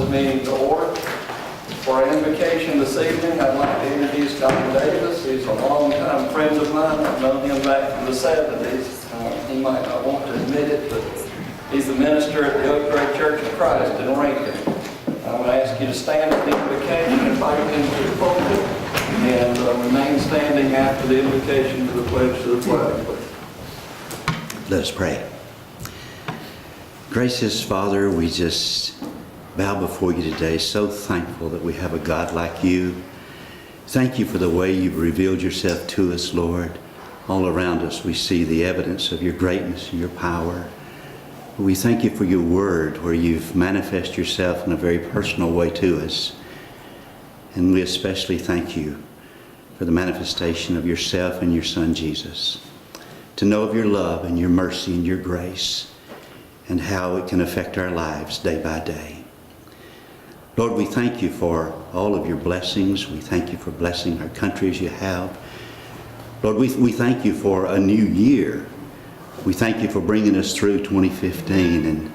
meeting to order. For our invocation this evening, I'd like to introduce Dr. Davis. He's a longtime friend of mine. I've known him back from the 70s. He might not want to admit it, but he's the minister at the Oak Grove Church of Christ in Rankin. I'm going to ask you to stand at the invocation and invite him to the pulpit, and remain standing after the invocation to the pledge to the flag. Let us pray. Gracious Father, we just bow before you today, so thankful that we have a God like you. Thank you for the way you've revealed yourself to us, Lord. All around us we see the evidence of your greatness and your power. We thank you for your word, where you've manifested yourself in a very personal way to us. And we especially thank you for the manifestation of yourself and your Son Jesus. To know of your love and your mercy and your grace, and how it can affect our lives day by day. Lord, we thank you for all of your blessings. We thank you for blessing our country as you have. Lord, we thank you for a new year. We thank you for bringing us through 2015. And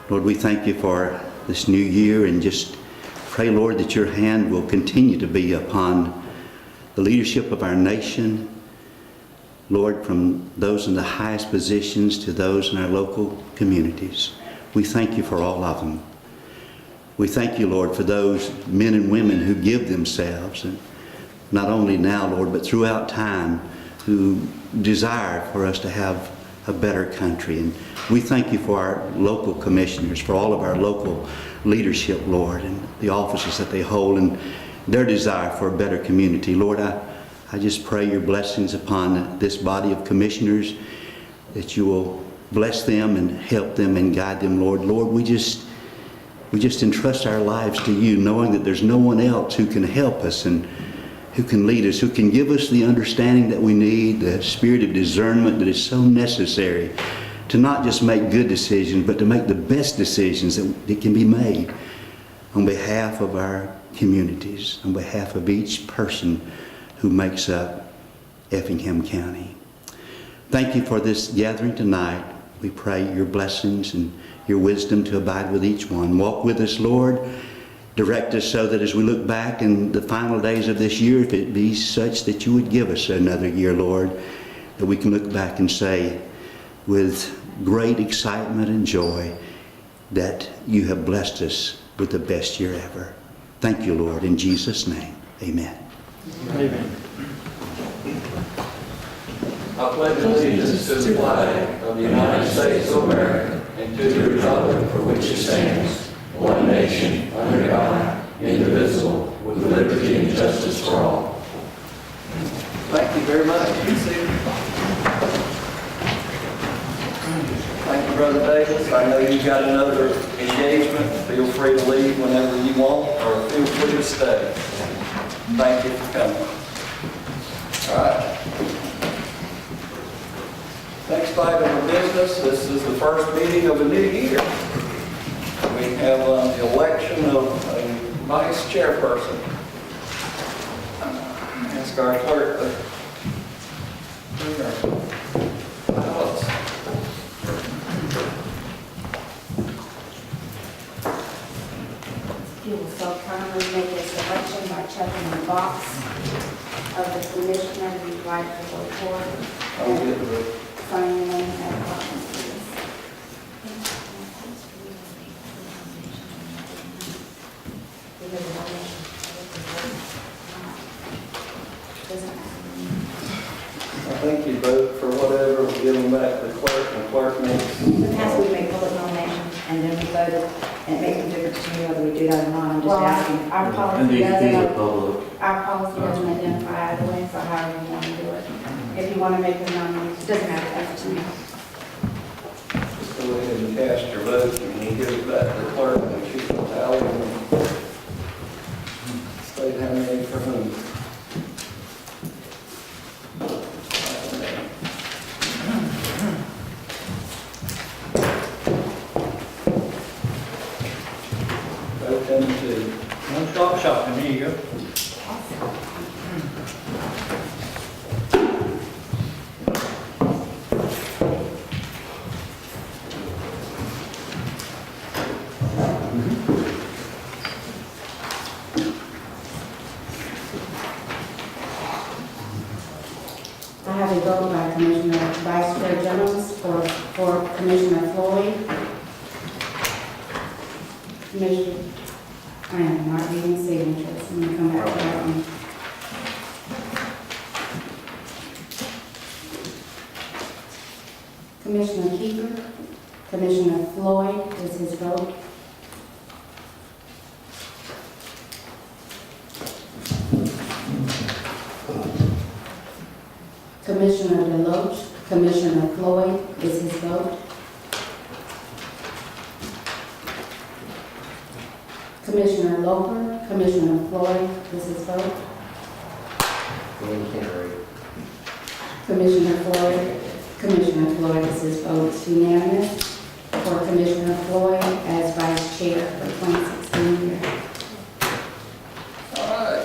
Lord, we thank you for this new year, and just pray, Lord, that your hand will continue to be upon the leadership of our nation. Lord, from those in the highest positions to those in our local communities. We thank you for all of them. We thank you, Lord, for those men and women who give themselves, and not only now, Lord, but throughout time, who desire for us to have a better country. And we thank you for our local commissioners, for all of our local leadership, Lord, and the offices that they hold, and their desire for a better community. Lord, I just pray your blessings upon this body of commissioners, that you will bless them and help them and guide them, Lord. Lord, we just entrust our lives to you, knowing that there's no one else who can help us and who can lead us, who can give us the understanding that we need, the spirit of discernment that is so necessary to not just make good decisions, but to make the best decisions that can be made on behalf of our communities, on behalf of each person who makes up Effingham County. Thank you for this gathering tonight. We pray your blessings and your wisdom to abide with each one. Walk with us, Lord. Direct us so that as we look back in the final days of this year, if it be such that you would give us another year, Lord, that we can look back and say with great excitement and joy that you have blessed us with the best year ever. Thank you, Lord. In Jesus' name, amen. Amen. I pledge allegiance to the flag of the United States of America and to the republic for which it stands, one nation, under God, indivisible, with liberty and justice for all. Thank you very much. You see. Thank you, Brother Davis. I know you've got another engagement. Feel free to leave whenever you want, or feel free to stay. Thank you for coming. All right. Next item of business. This is the first meeting of a new year. We have the election of a vice chairperson. Ask our clerk to bring our ballots. You will so kindly make a selection by checking the box of the commissioner you'd like to vote for. I'll get the Sign your name at the bottom, please. I think you vote for whatever, we'll give them back to the clerk, and the clerk makes. It has to be made public nomination, and then we vote it, and it makes no difference to you whether we do that or not. I'm just Well, asking. our And policy these are doesn't, public. our policy doesn't identify either way, so however you want to do it. If you want to make a nomination, It doesn't matter, that's to me. Just go ahead and cast your vote, and you give it back to the clerk, and she will tally and state how many for whom. Vote them to. One-stop shopping, there you go. agendas for Commissioner Floyd. Commissioner, I am not reading signatures. Let me come back to that one. Commissioner Keeper, Commissioner Floyd is his vote. Commissioner Deloach, Commissioner Floyd is his vote. Commissioner Loper, Commissioner Floyd is his vote. Commissioner Floyd, Commissioner Floyd is his vote. It's unanimous for Commissioner Floyd as vice chair for 2016 year. All right.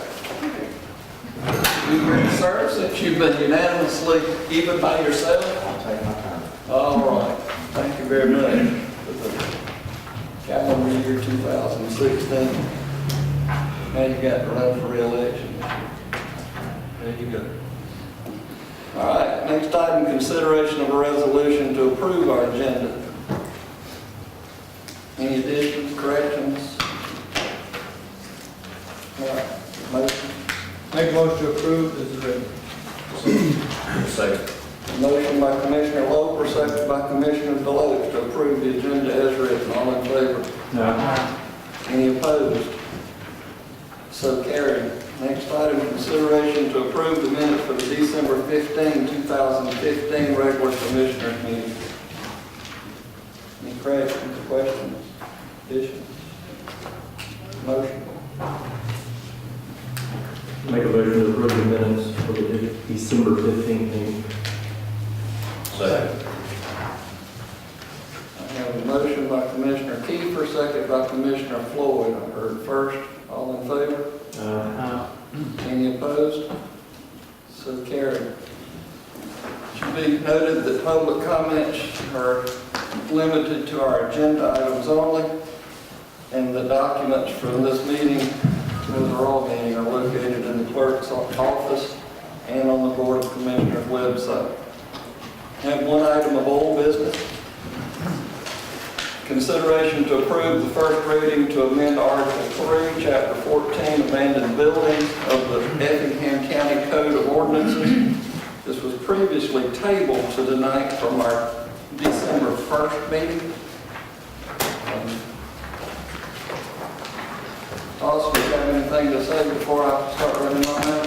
You ready, sir, since you've been unanimously even by yourself? I'll take my time. All right. Thank you very much for the calendar year 2016. Now you got to run for re-election. There you go. All right, next item, consideration of a resolution to approve our agenda. Any additions, corrections? All right, motion. Make a motion to approve as written. Second. Motion by Commissioner Loper, second by Commissioner Deloach to approve the agenda as written. All in favor? No. Any opposed? So carried. Next item, consideration to approve the minutes for the December 15, 2015 regular commissioners meeting. Any corrections, questions, additions? Motion. Make a motion to approve the minutes for the December 15th meeting. Second. I have a motion by Commissioner Kiefer, second by Commissioner Floyd. I heard first. All in favor? Any opposed? So carried. It should be noted that public comments are limited to our agenda items only, and the documents from this meeting, those are all meeting, are located in the clerk's office and on the Board of Commissioners website. I have one item of old business. Consideration to approve the first reading to amend Article 3, Chapter 14, Abandoned Buildings of the Effingham County Code of Ordinances. This was previously tabled to tonight from our December 1st meeting. Austin, do you have anything to say before I start running on that?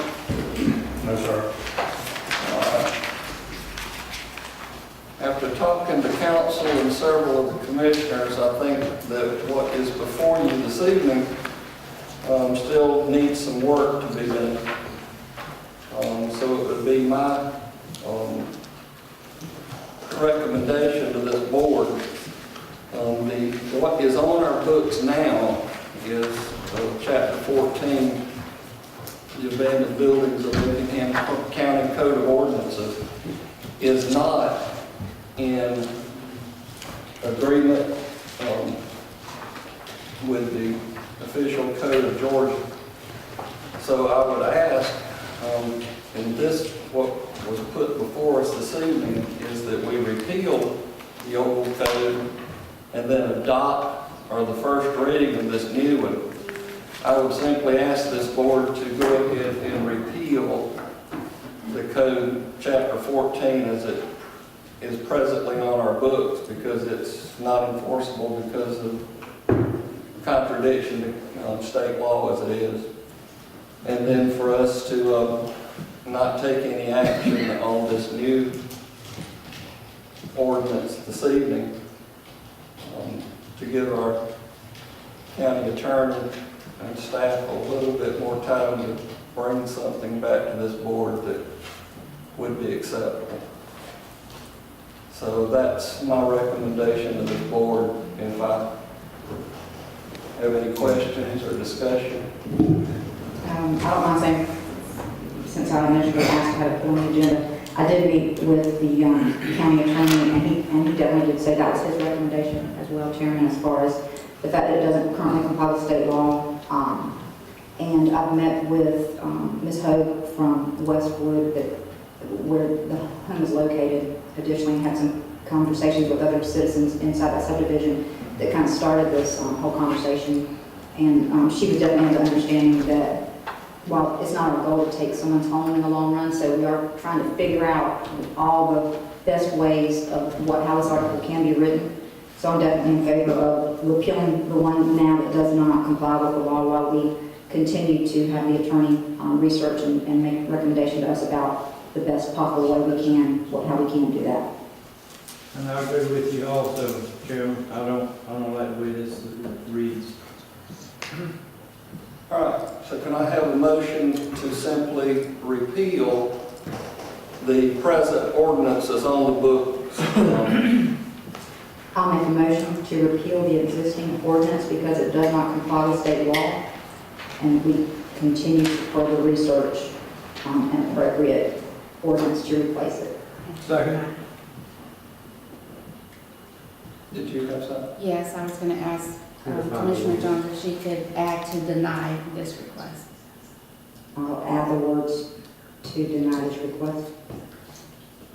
No, sir. After talking to council and several of the commissioners, I think that what is before you this evening still needs some work to be done. So it would be my recommendation to this board. What is on our books now is Chapter 14, the Abandoned Buildings of Effingham County Code of Ordinances, is not in agreement with the official code of Georgia. So I would ask, and this, what was put before us this evening, is that we repeal the old code and then adopt, or the first reading of this new one. I would simply ask this board to go ahead and repeal the code, Chapter 14, as it is presently on our books, because it's not enforceable because of contradiction to state law as it is. And then for us to not take any action on this new ordinance this evening, to give our county attorney and staff a little bit more time to bring something back to this board that would be acceptable. So that's my recommendation to this board. If I have any questions or discussion. I don't mind saying, since I initially asked how to put on the agenda, I did meet with the county attorney, and he definitely did say that was his recommendation as well, Chairman, as far as the fact that it doesn't currently comply with state law. And I've met with Ms. Hope from Westwood, where the home is located, additionally had some conversations with other citizens inside that subdivision that kind of started this whole conversation. And she was definitely of the understanding that while it's not our goal to take someone's home in the long run, so we are trying to figure out all the best ways of how this article can be written. So I'm definitely in favor of repealing the one now that does not comply with the law while we continue to have the attorney research and make a recommendation to us about the best possible way we can, how we can do that. And I agree with you also, Chairman. I don't like the way this reads. All right, so can I have a motion to simply repeal the present ordinances on the books? I'll make a motion to repeal the existing ordinance because it does not comply with state law, and we continue to further research an appropriate ordinance to replace it. Second. Did you have something? Yes, I was going to ask Commissioner Jones if she could add to deny this request. I'll add the words to deny this request.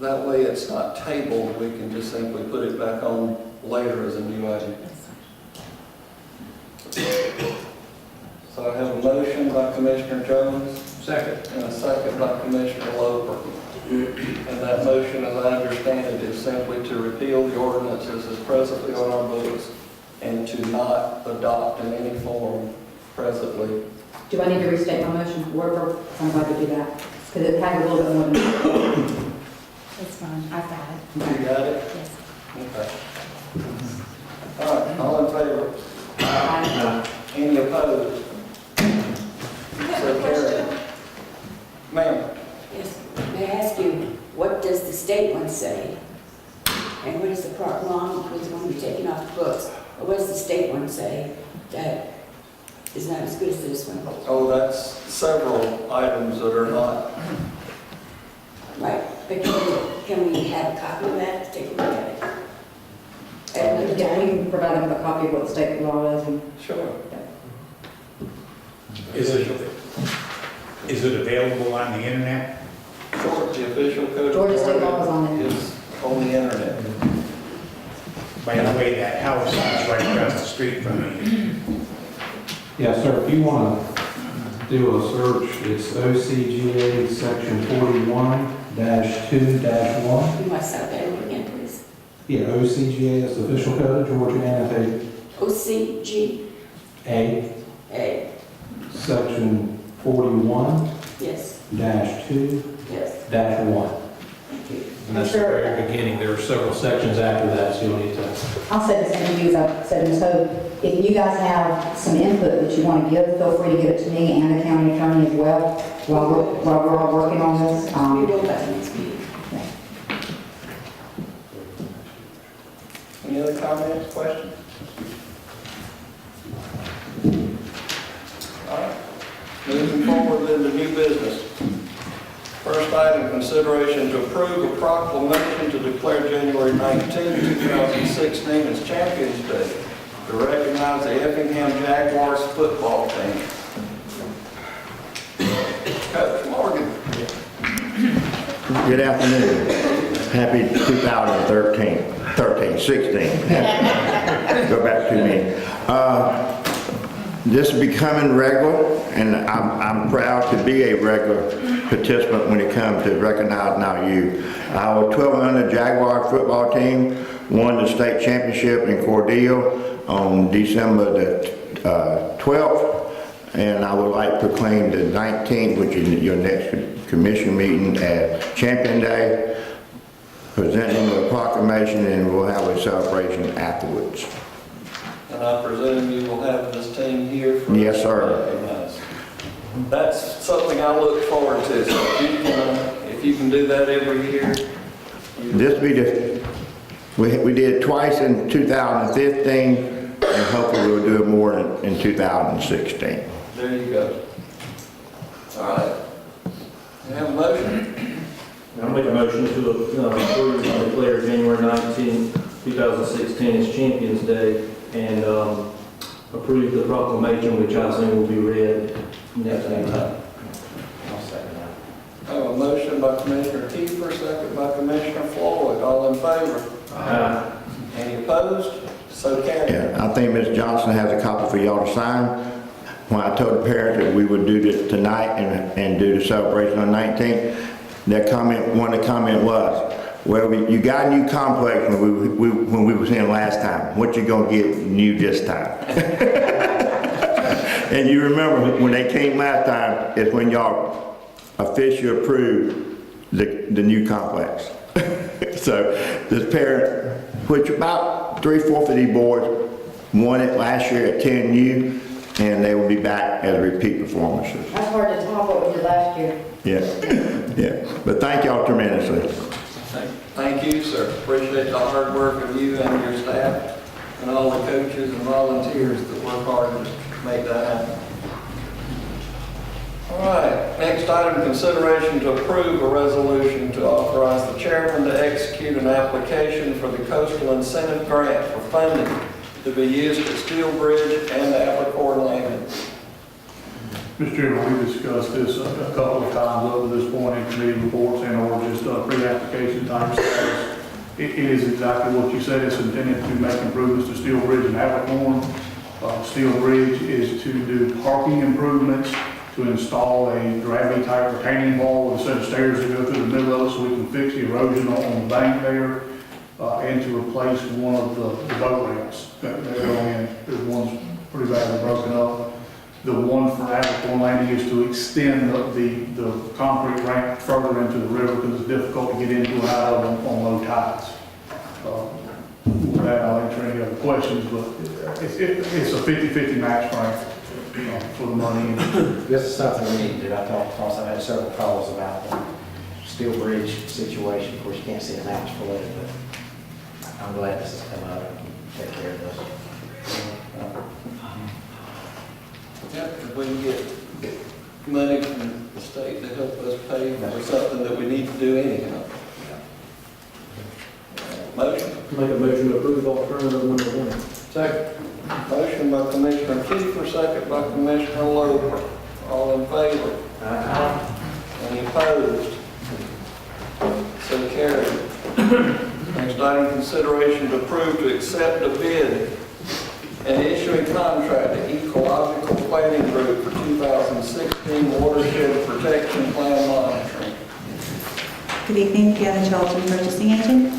That way it's not tabled, we can just simply put it back on later as a new item. So I have a motion by Commissioner Jones Second. and a second by Commissioner Loper. And that motion, as I understand it, is simply to repeal the ordinances as presently on our books and to not adopt in any form presently. Do I need to restate my motion word for word? I'm glad to do that, because it has a little bit more than that. It's fine, I've got it. You got it? Yes. Okay. All right, all in favor? Any opposed? So carried. Ma'am? Yes, may I ask you, what does the state one say? And what is the proper law, because it's going to be taken off the books? But what does the state one say that is not as good as this one? Oh, that's several items that are not. Right, but can we have a copy of that, to take a look at it? At another Yeah, we time? can provide them with a copy of what the state law is. And Sure. Is it available on the internet? Sure, the official code. of Georgia state law is on it. Is on the internet. By the way, that house is right across the street from me. Yeah, sir, if you want to do a search, it's OCGA section 41-2-1. You want to start that over again, please? Yeah, OCGA is the official code of Georgia, and OCGA, section 41-2-1. yes, yes, thank you. And that's the very beginning. There are several sections after that, so you'll need to. I'll say the same to you as I said, Ms. Hope. If you guys have some input that you want to give, feel free to give it to me and the county attorney as well while we're all working on this. We don't have the next meeting. Any other comments, questions? All right. Moving forward then to new business. First item, consideration to approve a proclamation to declare January 19, 2016 as Champions Day to recognize the Effingham Jaguars football team. Coach Morgan. Good afternoon. Happy 16. Go back 2 minutes. This is becoming regular, and I'm proud to be a regular participant when it comes to recognizing our youth. Our 1200 Jaguar football team won the state championship in Cordele on December the 12th, and I would like to proclaim the 19th, which is your next commission meeting, as Champion Day, presenting the proclamation, and we'll have a celebration afterwards. And I presume you will have this team here for. Yes, sir. Recognize. That's something I look forward to, so if you can do that every year. This be we did it twice in 2015, and hopefully we'll do it more in 2016. There you go. All right. You have a motion? I'll make a motion to approve and declare January 19, 2016 as Champions Day, and approve the proclamation, which I assume will be read next time. I have a motion by Commissioner Kiefer, second by Commissioner Floyd. All in favor? Any opposed? So carried. Yeah, I think Ms. Johnson has a copy for y'all to sign. When I told the parents that we would do this tonight and do the celebration on 19th, one of the comment was, well, you got a new complex when we was in last time. What you gonna get new this time? And you remember when they came last time, it's when y'all officially approved the new complex. So this parent, which about 3/4 of these boys won it last year at 10U, and they will be back as repeat performances. That's hard to top what we did last year. Yeah, yeah. But thank y'all tremendously. Thank you, sir. Appreciate the hard work of you and your staff and all the coaches and volunteers that work hard to make that happen. All right, next item, consideration to approve a resolution to authorize the chairman to execute an application for the Coastal Incentive Grant for funding to be used at Steel Bridge and Abercorn Landing. Mr. Chairman, we discussed this a couple of times up to this point in committee reports and or just pre-application time status. It is exactly what you said. It's intended to make improvements to Steel Bridge and Abercorn. Steel Bridge is to do parking improvements, to install a gravity-type retaining wall with a set of stairs that go through the middle of it so we can fix the erosion on the bank there, and to replace one of the boat ramps that go in. There's one's pretty badly broken up. The one for Abercorn Landing is to extend the concrete ramp further into the river because it's difficult to get into and out of them on low tides. With that, I'll answer any other questions, but it's a 50-50 match grant for the money. This is something we need to do. I had several calls about the Steel Bridge situation. Of course, you can't see a match for it, but I'm glad this has come out and take care of this. If we can get money from the state to help us pay for something that we need to do anyhow. Motion? Make a motion to approve alternative number 1. Second. Motion by Commissioner Kiefer, second by Commissioner Loper. All in favor? Any opposed? So carried. Next item, consideration to approve to accept a bid and issue a contract to Ecological Planning Group for 2016 Watershed Protection Plan Monitoring. Good evening, Fiona Charlton, Purchasing Agent.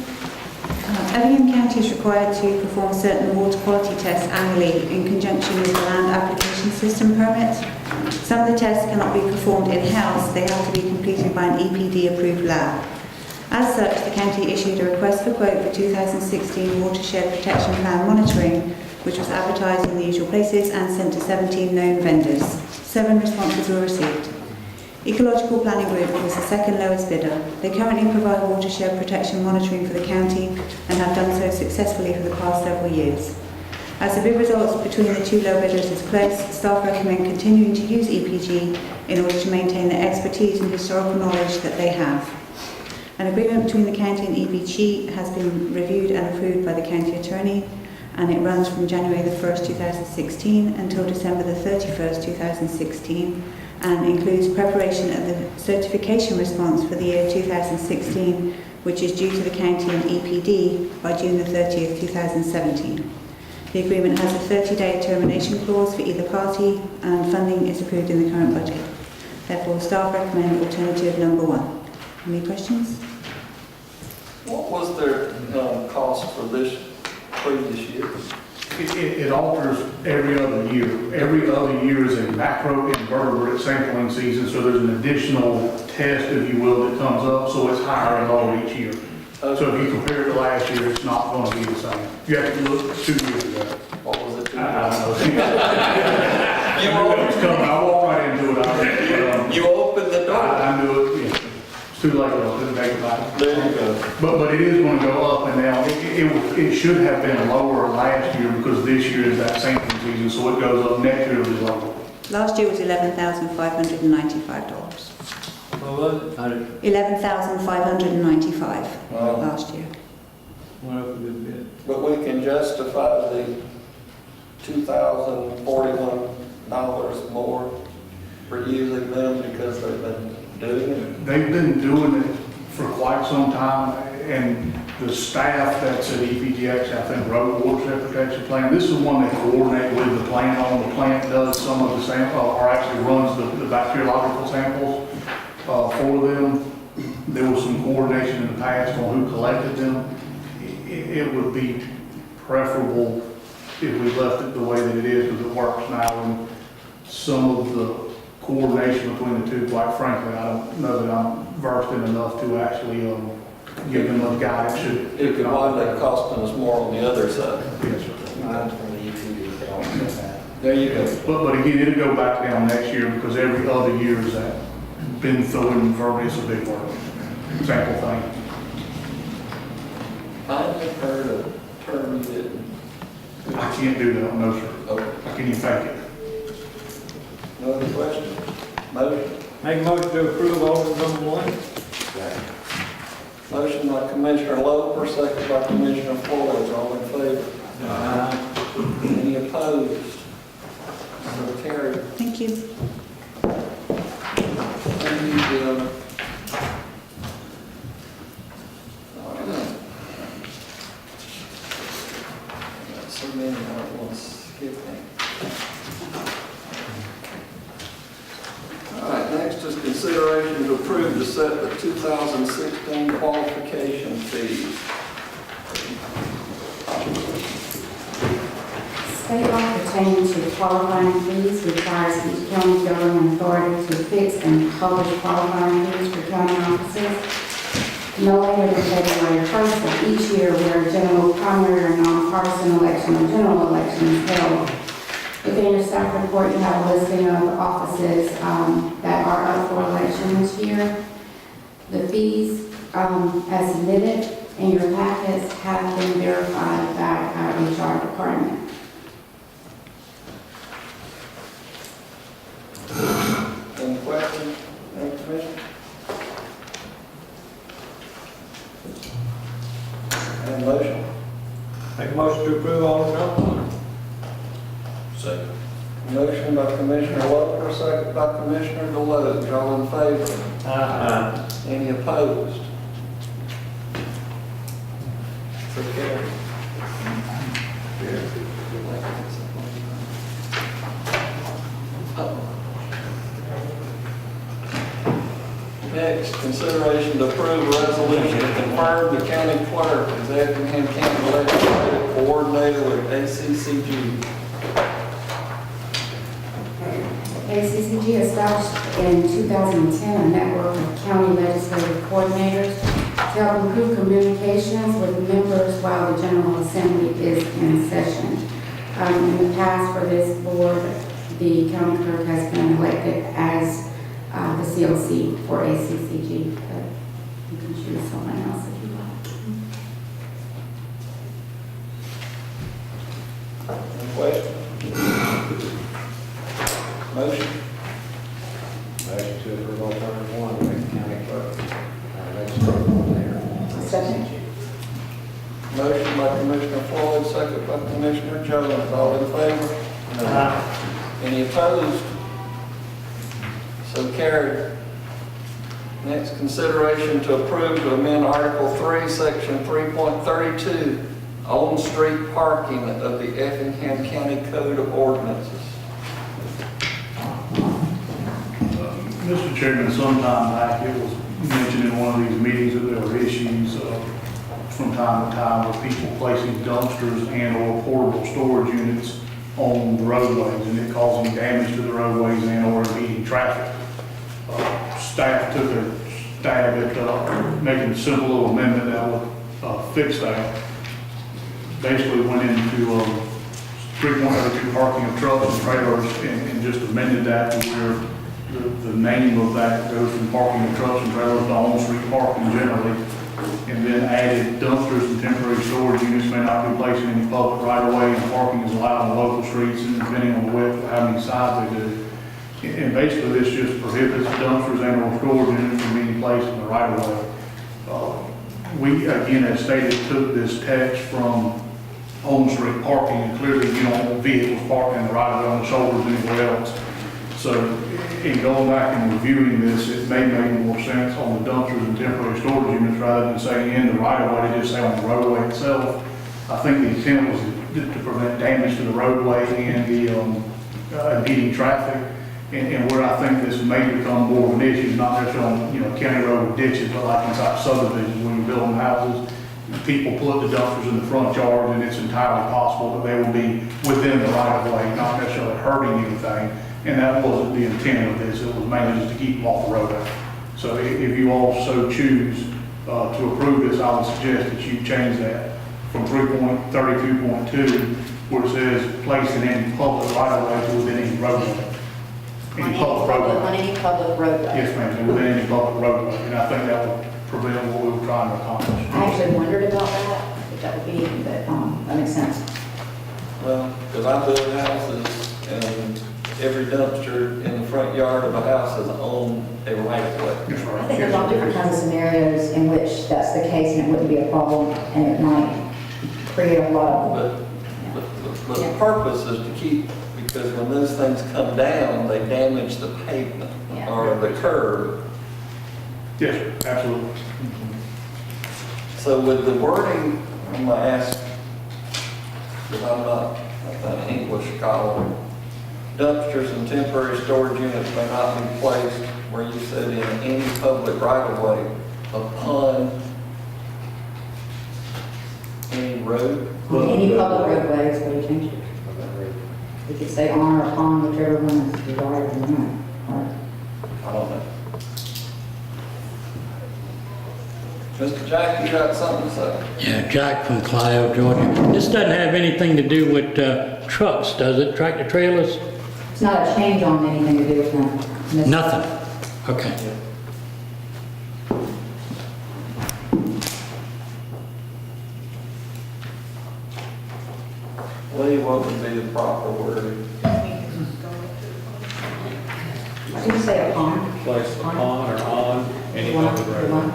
Effingham County is required to perform certain water quality tests annually in conjunction with the land application system permit. Some of the tests cannot be performed in-house, they have to be completed by an EPD-approved lab. As such, the county issued a request for quote for 2016 Watershed Protection Plan Monitoring, which was advertised in the usual places and sent to 17 known vendors. 7 responses were received. Ecological Planning Group was the second lowest bidder. They currently provide watershed protection monitoring for the county and have done so successfully for the past several years. As the bid results between the 2 low bidders is close, staff recommend continuing to use EPG in order to maintain the expertise and historical knowledge that they have. An agreement between the county and EPG has been reviewed and approved by the county attorney, and it runs from January the 1st, 2016 until December the 31st, 2016, and includes preparation of the certification response for the year 2016, which is due to the county and EPD by June the 30th, 2017. The agreement has a 30-day termination clause for either party, and funding is approved in the current budget. Therefore, staff recommend alternative number 1. Any questions? What was their cost for this previous year? It alters every other year. Every other year is a macro invertebrate sampling season, so there's an additional test, if you will, that comes up, so it's higher and lower each year. So if you compare it to last year, it's not going to be the same. You have to look 2 years ago. What was it? I know it's coming. I walked right into it. You opened the door. I knew it. Yeah. It's too late. I couldn't take it back. There you go. But it is going to go up and down. It should have been lower last year because this year is that sampling season, so it goes up. Next year it'll be lower. Last year was $11,595. What was it? $11,595 Wow. last year. Went up a good bit. But we can justify the $2,041 more for using them because they've been doing it? They've been doing it for quite some time, and the staff that's at EPTX, I think Road Water Protection Plan, this is one that coordinate with the plant on. The plant does some of the sample, or actually runs the bacteriological samples for them. There was some coordination in the past on who collected them. It would be preferable if we left it the way that it is, because it works now, and some of the coordination between the two, quite frankly, I don't know that I'm versed in enough to actually give them a guidance. It could wind up costing us more on the other side. Yes, sir. Mine's from the UTV, they don't do that. There you go. But again, it'll go back down next year, because every other year is that been thrown for, it's a big work, sample thing. I have heard a term you didn't. I can't do that, no, sir. Okay. I can't even fake it. No other questions? Motion? Make a motion to approve order number 1. Motion by Commissioner Loper, second by Commissioner Floyd. All in favor? Any opposed? So carried. Thank you. Thank you, Jim. All right. Got so many, I don't want to skip any. All right, next is consideration to approve to set the 2016 qualification fees. State law pertaining to qualifying fees requires each county government authority to fix and publish qualifying fees for county offices no later than February 1st of each year where general primary or nonpartisan election or general election is held. Within your staff report, you have a listing of offices that are up for election this year. The fees, as submitted in your packets, have been verified by our HR department. Any questions? Any commission? And motion? Make a motion to approve order number 1. Second. Motion by Commissioner Loper, second by Commissioner Deloach. All in favor? Aye. Any opposed? So carried. Next, consideration to approve a resolution to confirm the county clerk as Effingham County Legislative Coordinator with ACCG. ACCG established in 2010 a network of county legislative coordinators to help improve communications with members while the General Assembly is in session. In the past for this board, the county clerk has been elected as the COC for ACCG. But you can choose someone else if you like. Any questions? Motion? Motion to approve alternative 1, make the county clerk, legislative coordinator. Second. Motion by Commissioner Floyd, second by Commissioner Jones. All in favor? Any opposed? So carried. Next, consideration to approve to amend Article 3, Section 3.32, on-street parking of the Effingham County Code of Ordinances. Mr. Chairman, sometime back, it was mentioned in one of these meetings that there were issues from time to time with people placing dumpsters and or portable storage units on the roadways, and it causing damage to the roadways and or impeding traffic. Staff took a stab at making a simple little amendment that would fix that. Basically went into 3.02 parking of trucks and trailers and just amended that to where the name of that goes from parking of trucks and trailers to on-street parking generally, and then added dumpsters and temporary storage units may not be placed in any public right-of-way, and parking is allowed on local streets, and depending on the width of how many sides they do. And basically, this just prohibits dumpsters and or storage units from being placed in the right-of-way. We, again, as stated, took this text from on-street parking, and clearly you don't want vehicles parking in the right-of-way on the shoulders anywhere else. So in going back and reviewing this, it may make more sense on the dumpsters and temporary storage units rather than saying in the right of way, to just say on the roadway itself. I think the intent was to prevent damage to the roadway and the impeding traffic. And where I think this may become more of an issue, not necessarily on, county road with ditches, but like inside subdivisions when you're building houses. People put the dumpsters in the front yard, and it's entirely possible that they will be within the right of way, not necessarily hurting anything. And that wasn't the intent of this. It was mainly just to keep them off the roadway. So if you also choose to approve this, I would suggest that you change that from 3.32.2, where it says placed in any public right of way to within any roadway. On any public roadway. Yes, ma'am, within any public roadway. And I think that would prevent what we were trying to accomplish. I actually wondered about that, if that would be, but that makes sense. Well, because I build houses and every dumpster in the front yard of a house is on a right of way. Yes, right. I think there's all different kinds of scenarios in which that's the case and it wouldn't be a problem and it might create a lot of. But the purpose is to keep, because when those things come down, they damage the pavement Yeah. or the curb. Yes, sir, absolutely. So with the wording, I'm going to ask, because I'm not an English scholar, dumpsters and temporary storage units may not be placed where you said in any public right-of-way upon any road. On any public roadway is what you changed it. We could say on or upon, whichever one is desired in the moment. I don't know. Mr. Jack, you got something to say? Yeah, Jack from Clio, Georgia. This doesn't have anything to do with trucks, does it? Tractor trailers? It's not a change on anything to do with them. Nothing. Okay. Lee, what would be the proper wording? What did you say, upon? Place upon or on any The one- public the road. one?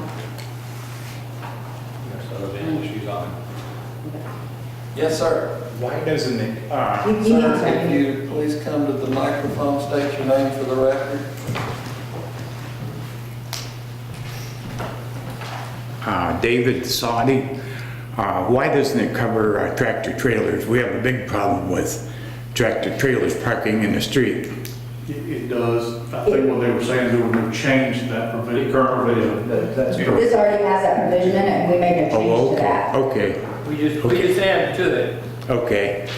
So the issues on it. Yes, sir. Why doesn't it, You need Sir, to- if you please come to the microphone, state your name for the record. David Saudi. Why doesn't it cover tractor trailers? We have a big problem with tractor trailers parking in the street. It does. I think what they were saying is there was no change to that The provision. current provision, that's correct. This already has that provision in it, and we made no Oh, change to okay, that. okay, We just added to it. okay.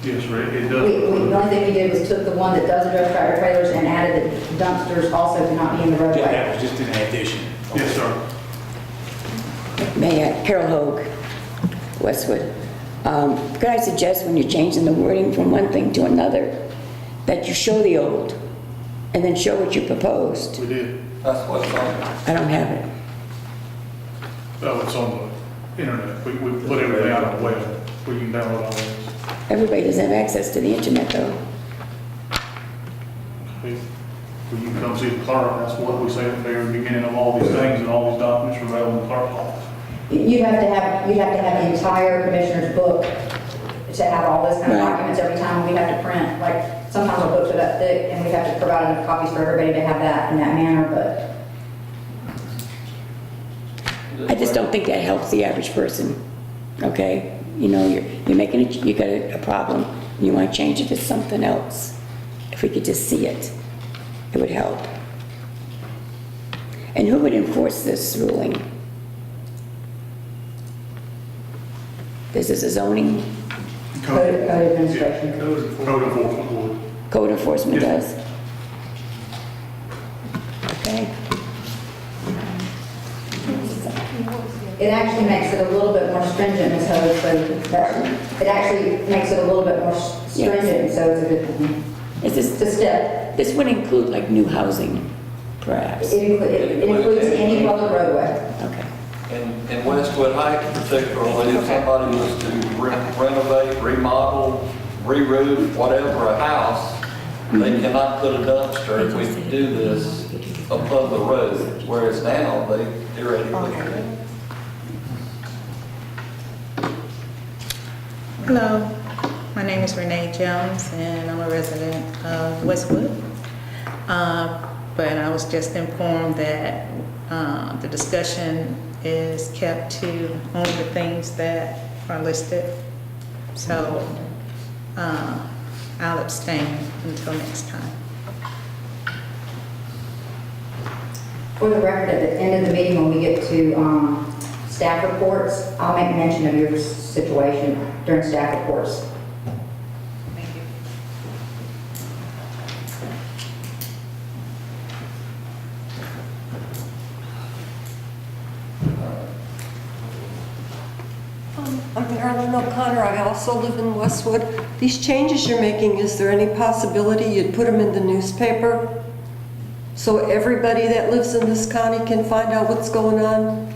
Yes, sir, it The does. only thing we did was took the one that does address tractor trailers and added that dumpsters also cannot be in the roadway. That was just an addition. Yes, sir. Mayor Carol Hogue, Westwood. Could I suggest when you're changing the wording from one thing to another, that you show the old and then show what you proposed? We did. That's what's on. I don't have it. Oh, it's on the internet. We put everything out on the web where you can download all this. Everybody doesn't have access to the internet though. When you come see the clerk, that's what we say at the very beginning of all these things, and all these documents are available in the clerk's office. You'd have to have the entire commissioner's book to have all those kind of Right. documents every time. We'd have to print, like, sometimes our books are that thick, and we'd have to provide enough copies for everybody to have that in that manner, but I just don't think that helps the average person, okay? You know, you're making it, you got a problem, and you want to change it to something else. If we could just see it, it would help. And who would enforce this ruling? This is a zoning code administration. Code enforcement board. code enforcement Yes. does. Okay? It actually makes it a little bit more stringent, Ms. Hogue, so that, it actually makes it a little bit more stringent, so it's a good thing. Is It's a step. this would include like new housing, perhaps? It includes any public roadway. Okay. In Westwood Heights particularly, if somebody was to renovate, remodel, re-roof, whatever, a house, they cannot put a dumpster if we do this above the road, whereas now they theoretically can. Hello, my name is Renee Jones, and I'm a resident of Westwood. But I was just informed that the discussion is kept to only the things that are listed. So I'll abstain until next time. For the record, at the end of the meeting, when we get to staff reports, I'll make mention of your situation during staff reports. Thank you. I'm Marilyn O'Connor. I also live in Westwood. These changes you're making, is there any possibility you'd put them in the newspaper so everybody that lives in this county can find out what's going on?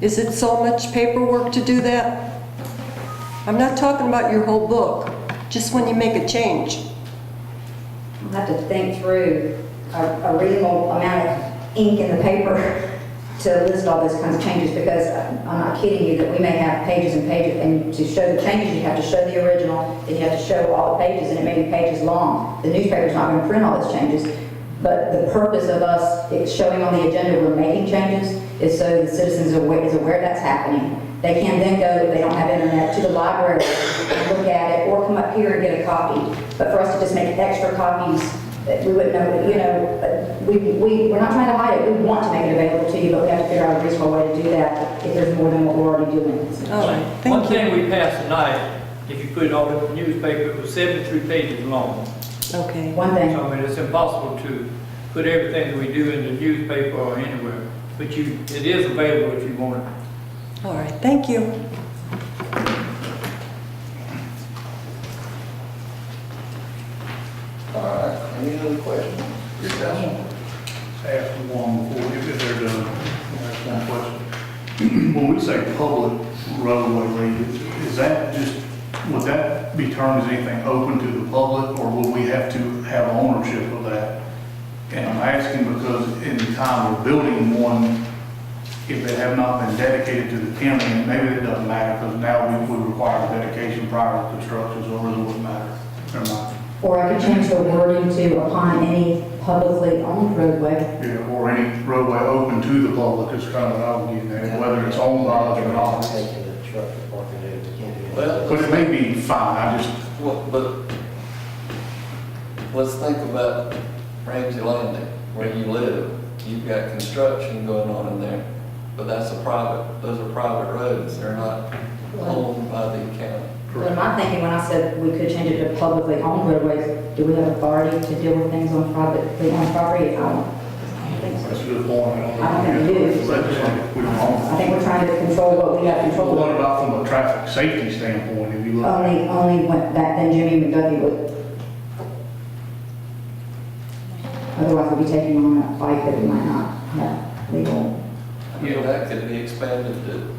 Is it so much paperwork to do that? I'm not talking about your whole book, just when you make a change. I'll have to think through a reasonable amount of ink in the paper to list all those kinds of changes, because I'm not kidding you that we may have pages and pages, and to show the changes, you have to show the original, then you have to show all the pages, and it may be pages long. The newspaper's not going to print all those changes, but the purpose of us showing on the agenda we're making changes is so the citizens is aware that's happening. They can then go, if they don't have internet, to the library and look at it, or come up here and get a copy. But for us to just make extra copies, we wouldn't know, you know, we're not trying to hide it. We want to make it available to you, but we have to figure out a reasonable way to do that if there's more than what we're already doing. All right, One thank you. thing we passed tonight, if you put it all in the newspaper, it was 73 pages long. Okay. One thing. So, I mean, it's impossible to put everything that we do in the newspaper or anywhere. But it is available if you want it. All right, thank you. All right, any other questions? Your question? Ask one before, if they're done, ask one question. When we say public roadway lead, is that just, would that be termed as anything open to the public, or will we have to have ownership of that? And I'm asking because in the time we're building one, if they have not been dedicated to the county, and maybe it doesn't matter, because now we would require dedication prior to construction, so it really wouldn't matter. Never mind. Or I could change the wording to upon any publicly owned roadway. Yeah, or any roadway open to the public is kind of what I was getting at, whether it's owned by us or not. Taking the truck to park and do it, can't do it. Well, But it may be fine, I just, well, but let's think about Ramsey Landing, where you live. You've got construction going on in there, but those are private roads. They're not owned by the county. But my thinking when I said we could change it to publicly owned roadways, do we have authority to deal with things on privately owned property? I don't think so. that's a good point. I don't think we do. Legislate, we don't own I think we're trying to control what we have it. control What of. about from a traffic safety standpoint, if you look? Only went back then Jimmy McDuffie would. Otherwise we'd be taking on that fight that we might not have legal. I mean, that could be expanded to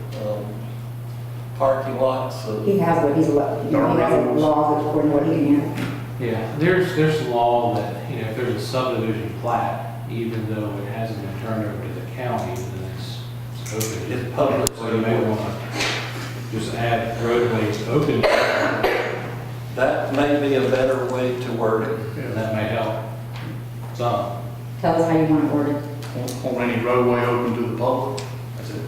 parking lots of. He has what he's, he has a law according to what he can handle. Yeah, there's law that, you know, if there's a subdivision plat, even though it hasn't been turned over to the county, then it's open. It's public. So you may want to just add roadways open, That may be a better way to word it. and that may help some. Tell us how you want it worded. On any roadway open to the public? That's it.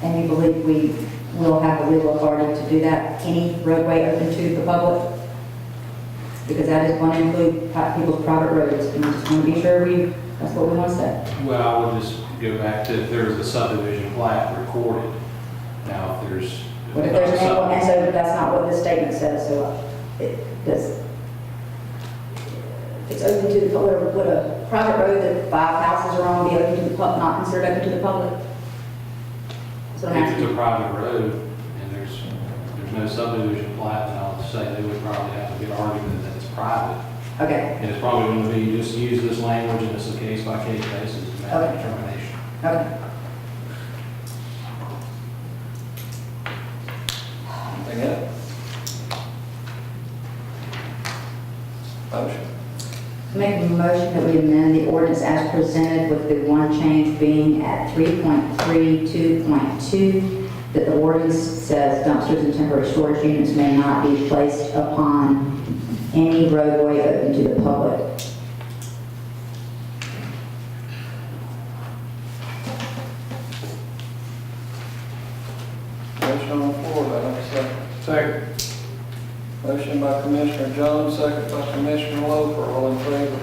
And you believe we will have the legal authority to do that, any roadway open to the public? Because that is going to include people's private roads, and I just want to be sure that's what we want to say. Well, I would just go back to if there's a subdivision plat recorded. Now, if there's. But if there's, and so that's not what this statement says, so it does. If it's open to the public, would a private road that 5 houses are on be open to the public, not considered open to the public? So I'm If it's asking. a private road and there's no subdivision plat, then I'll say they would probably have a good argument that it's private. Okay, And it's probably going to be just use this language and it's a case by case basis to make a determination. okay. Anything else? Motion. Make a motion that we amend the ordinance as presented with the one change being at 3.32.2, that the ordinance says dumpsters and temporary storage units may not be placed upon any roadway open to the public. Motion on the floor, do I have a second? Second. Motion by Commissioner Jones, second by Commissioner Loper, all in favor?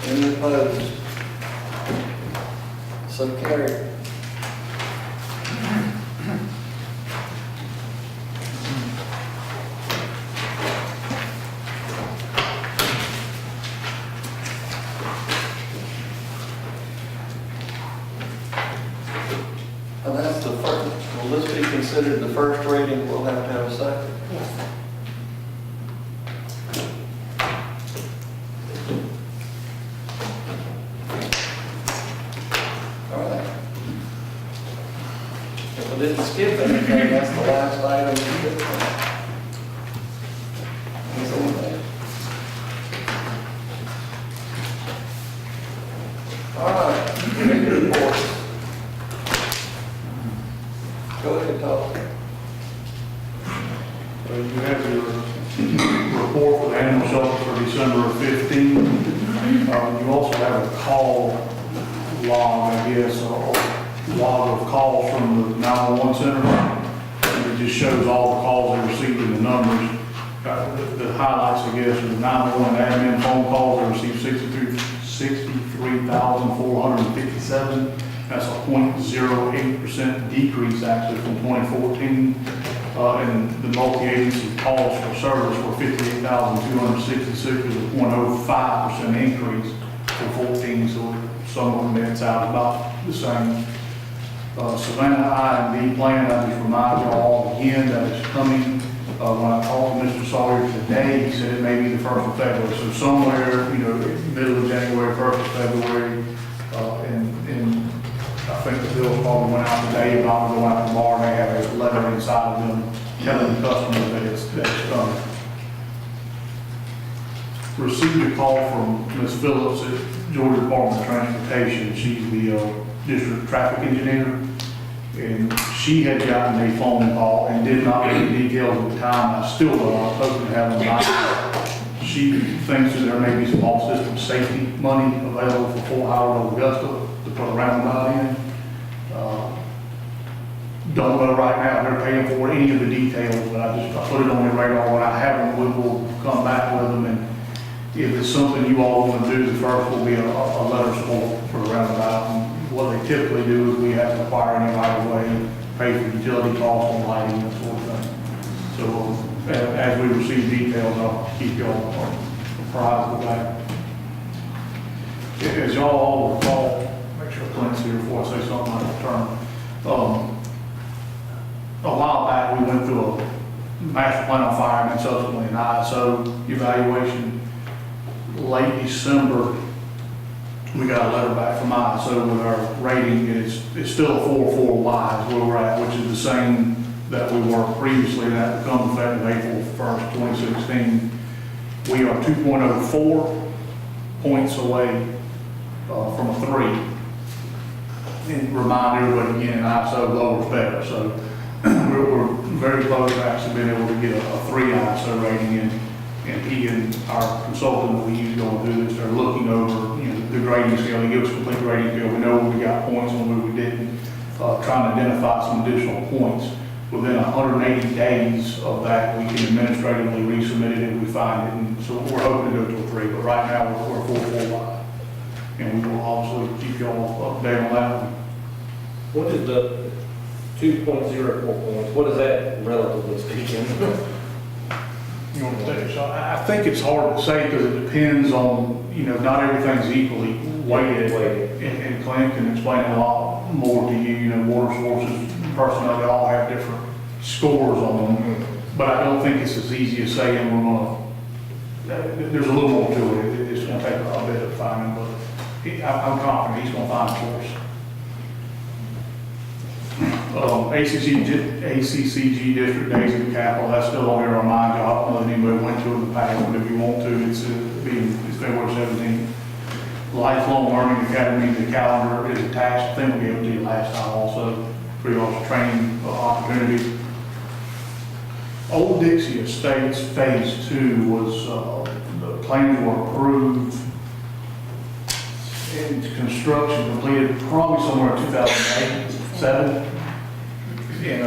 Any opposed? So carried. And that's the first, will this be considered the first reading? We'll have to have a second. Yes. All right. If we didn't skip anything, that's the last item. Is anything? All right, committee reports. Go ahead, Todd. You have your report for the animal shelter for December 15. You also have a call log, I guess, or log of calls from the 911 center. And it just shows all the calls they received and the numbers. The highlights, I guess, are the 911 admin phone calls, they received 63,457. That's a 0.08% decrease actually from 2014. And the multi-agency calls for service were 58,266, with a 0.05% increase from 14. So some of them nets out about the same. Savannah I&D plan, I just remind you all again that it's coming. When I talked to Mr. Sawyer today, he said it may be the 1st of February. So somewhere, middle of January, 1st of February, and I think the bills probably went out today, about to go out tomorrow, and they have a letter inside of them telling the customers that it's done. Received a call from Ms. Phillips at Georgia Department of Transportation. She's the district traffic engineer. And she had gotten a phone call and did not get the details at the time. I still don't. I was hoping to have them tonight. She thinks that there may be some off-system safety money available for Fort Howard or Augusta to put a roundabout in. Don't know right now if they're paying for any of the details, but I put it on your radar. When I have them, we will come back with them. And if it's something you all want to do, the first will be a letter support for a roundabout. And what they typically do is we have to acquire any right of way, pay for utility costs and lighting, that sort of thing. So as we receive details, I'll keep you all apprised of that. As y'all all recall, make sure Clint's here before I say something out of turn. A while back, we went through a master plan on fire and subsequently an ISO evaluation. Late December, we got a letter back from ISO with our rating. It's still a 4.4 wise where we're at, which is the same that we were previously, and that becomes effective April 1st, 2016. We are 2.04 points away from a 3. And remind everybody again, ISO lower is better. So we're very close to actually being able to get a 3 ISO rating in. And he and our consultant that we use going to do this, they're looking over, the grading scale. They give us a complete grading scale. We know where we got points and where we didn't. Trying to identify some additional points. Within 180 days of that, we can administratively resubmit it if we find it. And so we're hoping to go to a 3, but right now we're 4.4 wide. And we will obviously keep you all updated on that one. What is the 2.04 points? What is that relatively speaking? You want to take a shot? I think it's hard to say because it depends on, not everything's equally weighted. And Clint can explain a lot more to you, water sources, personnel, they all have different scores on them. But I don't think it's as easy as saying we're going to, there's a little more to it. It's going to take a bit of finding, but I'm confident he's going to find a source. ACCG District Days in the Capital, that's still on here on my job. I don't know if anybody went to it in the past, but if you want to, it's being February 17th. Lifelong Learning Academy, the calendar is attached. I think we gave it to you last time also, for y'all's training opportunities. Old Dixie Estates Phase 2 was, the plans were approved and construction completed probably somewhere in 2008, 7. And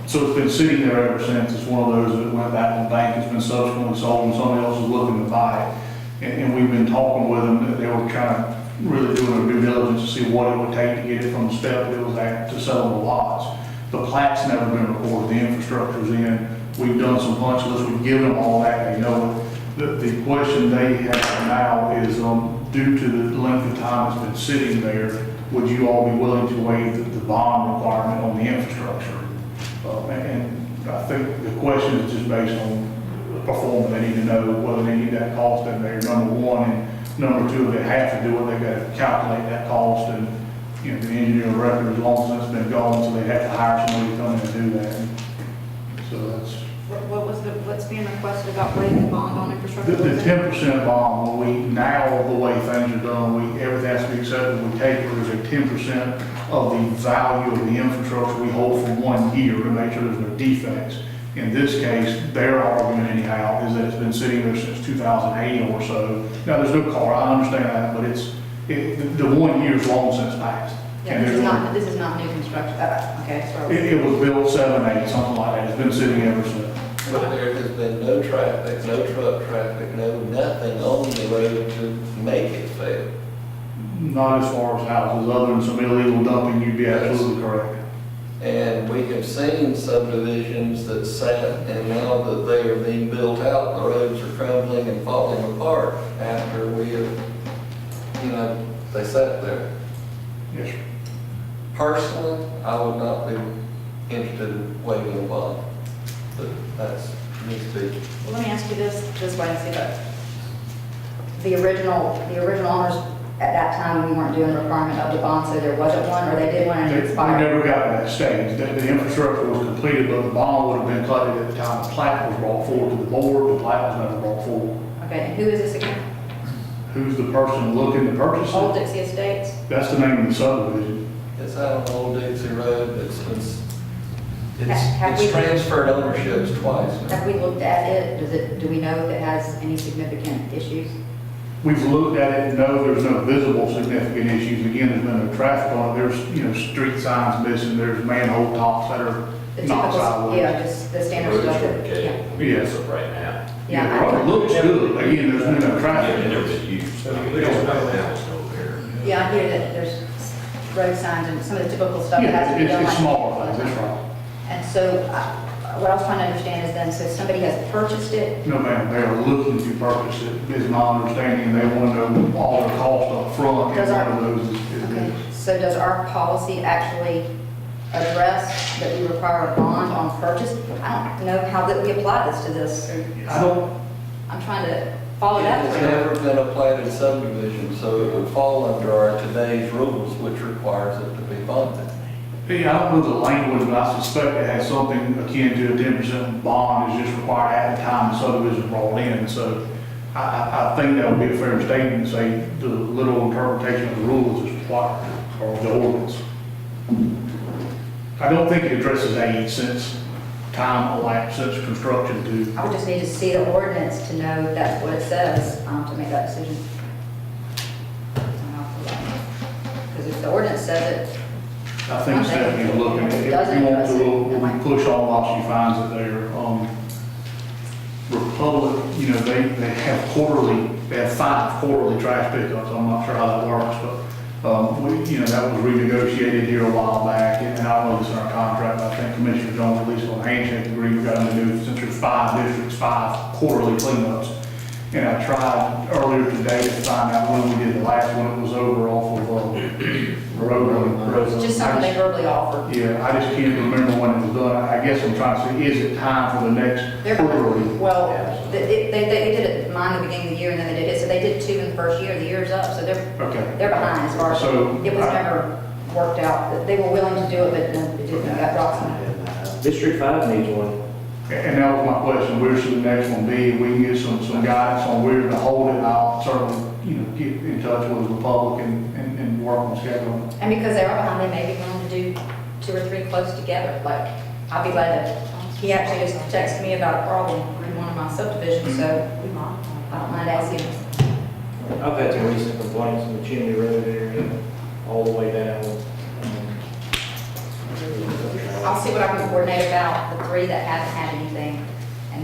so it's been sitting there ever since. It's one of those that went back to the bank, it's been subsequently sold, and somebody else is looking to buy it. And we've been talking with them, they were trying to really doing a due diligence to see what it would take to get it from the step that it was at to sell the lots. The plat's never been recorded, the infrastructure's in, we've done some punch lists, we've given them all that, they know it. The question they have now is, due to the length of time it's been sitting there, would you all be willing to waive the bond requirement on the infrastructure? And I think the question is just based on performance. They need to know whether they need that cost in there, number one, and number two, if they have to do it, they got to calculate that cost, and, you know, the engineer record is long since been gone, so they have to hire somebody to come in and do that. So that's. What's being requested about waiving the bond on infrastructure? The 10% bond, when we, now the way things are done, everything has to be accepted, we take it, there's a 10% of the value of the infrastructure we hold for 1 year to make sure there's no defects. In this case, their argument anyhow is that it's been sitting there since 2008 or so. Now, there's no car, I understand that, but the 1 year's long since passed. Yeah, this is not new construction. Okay, so. It was built 7, 8, something like that, it's been sitting ever since. But there has been no traffic, no truck traffic, no nothing on the road to make it fail. Not as far as houses, other than some illegal dumping, you'd be absolutely correct. And we have seen subdivisions that sat, and now that they are being built out, the roads are crumbling and falling apart after we have, you know, they sat there. Yes, sir. Personally, I would not be interested in waiving a bond, but that's me speaking. Well, let me ask you this way and see that the original owners at that time, we weren't doing the requirement of the bond, so there wasn't one, or they did one and it We expired? never got to that stage. The infrastructure was completed, but the bond would have been collected at the time the plat was brought forward to the board. The plat was never brought forward. Okay, and who is this again? Who's the person looking to purchase Old it? Dixie Estates? That's the name of the subdivision. It's out on Old Dixie Road, Have we- it's transferred ownerships twice. Have we looked at it? Do we know if it has any significant issues? We've looked at it, no, there's no visible significant issues. Again, there's been no traffic on it. There's, street signs missing, there's manhole tops that are The not typical, sideways. yeah, just the standard stuff. Yeah. Yes. Right now. Yeah, It looks good. Again, there's been no traffic. Yeah, I hear that there's road signs and some of the typical stuff that has to be Yeah, done. it's like- smaller things, that's right. And so, what I was trying to understand is then, so somebody has purchased it, No, ma'am, they are looking to purchase it, is my understanding, and they want to know all the cost up front, Does and our- one of those is okay, this. so does our policy actually address that we require a bond on purchase? I don't know how that we apply this to this. I don't, I'm trying to follow that It's through. never been a platted subdivision, so it would fall under our today's rules, which requires it to be bonded. yeah, I don't know the language, but I suspect it has something akin to a 10% bond is just required at the time the subdivision is brought in, so I think that would be a fair statement to say the literal interpretation of the rules is required, or the ordinance. I don't think it addresses age since time elapsed since construction to. I would just need to see the ordinance to know that's what it says, to make that decision. Because if the ordinance says it, I think Stephanie's looking at it. If you want to, we can push on while she finds it there. Republic, you know, they have 5 quarterly trash pickups. I'm not sure how that works, but, that was renegotiated here a while back, and I don't know if it's in our contract, but I think Commissioner Jones released on a handshake agreement, got them to do, since there's 5 districts, 5 quarterly cleanups. And I tried earlier today to find out when we did the last one. It was over off of, road. it's just something they verbally offer. Yeah, I just can't remember when it was done. I guess I'm trying to say, is it time for the next quarterly? Well, they did it, mine at the beginning of the year, and then they did it, so they did 2 in the first year, the year's up, so they're behind as far as, So, it was never worked out. They were willing to do it, but then it didn't, got dropped. District 5 needs one. And that was my question, where should the next one be? If we can get some guidance on where to hold it, I'll certainly, get in touch with the Republic and work on scheduling. And because they are behind, they may be willing to do 2 or 3 close together. Like, I'll be glad to, he actually just texted me about a problem in one of my subdivisions, so I don't mind asking. I've had some recent complaints in the Chimney Road area, all the way down. I'll see what I can coordinate about the 3 that haven't had anything, and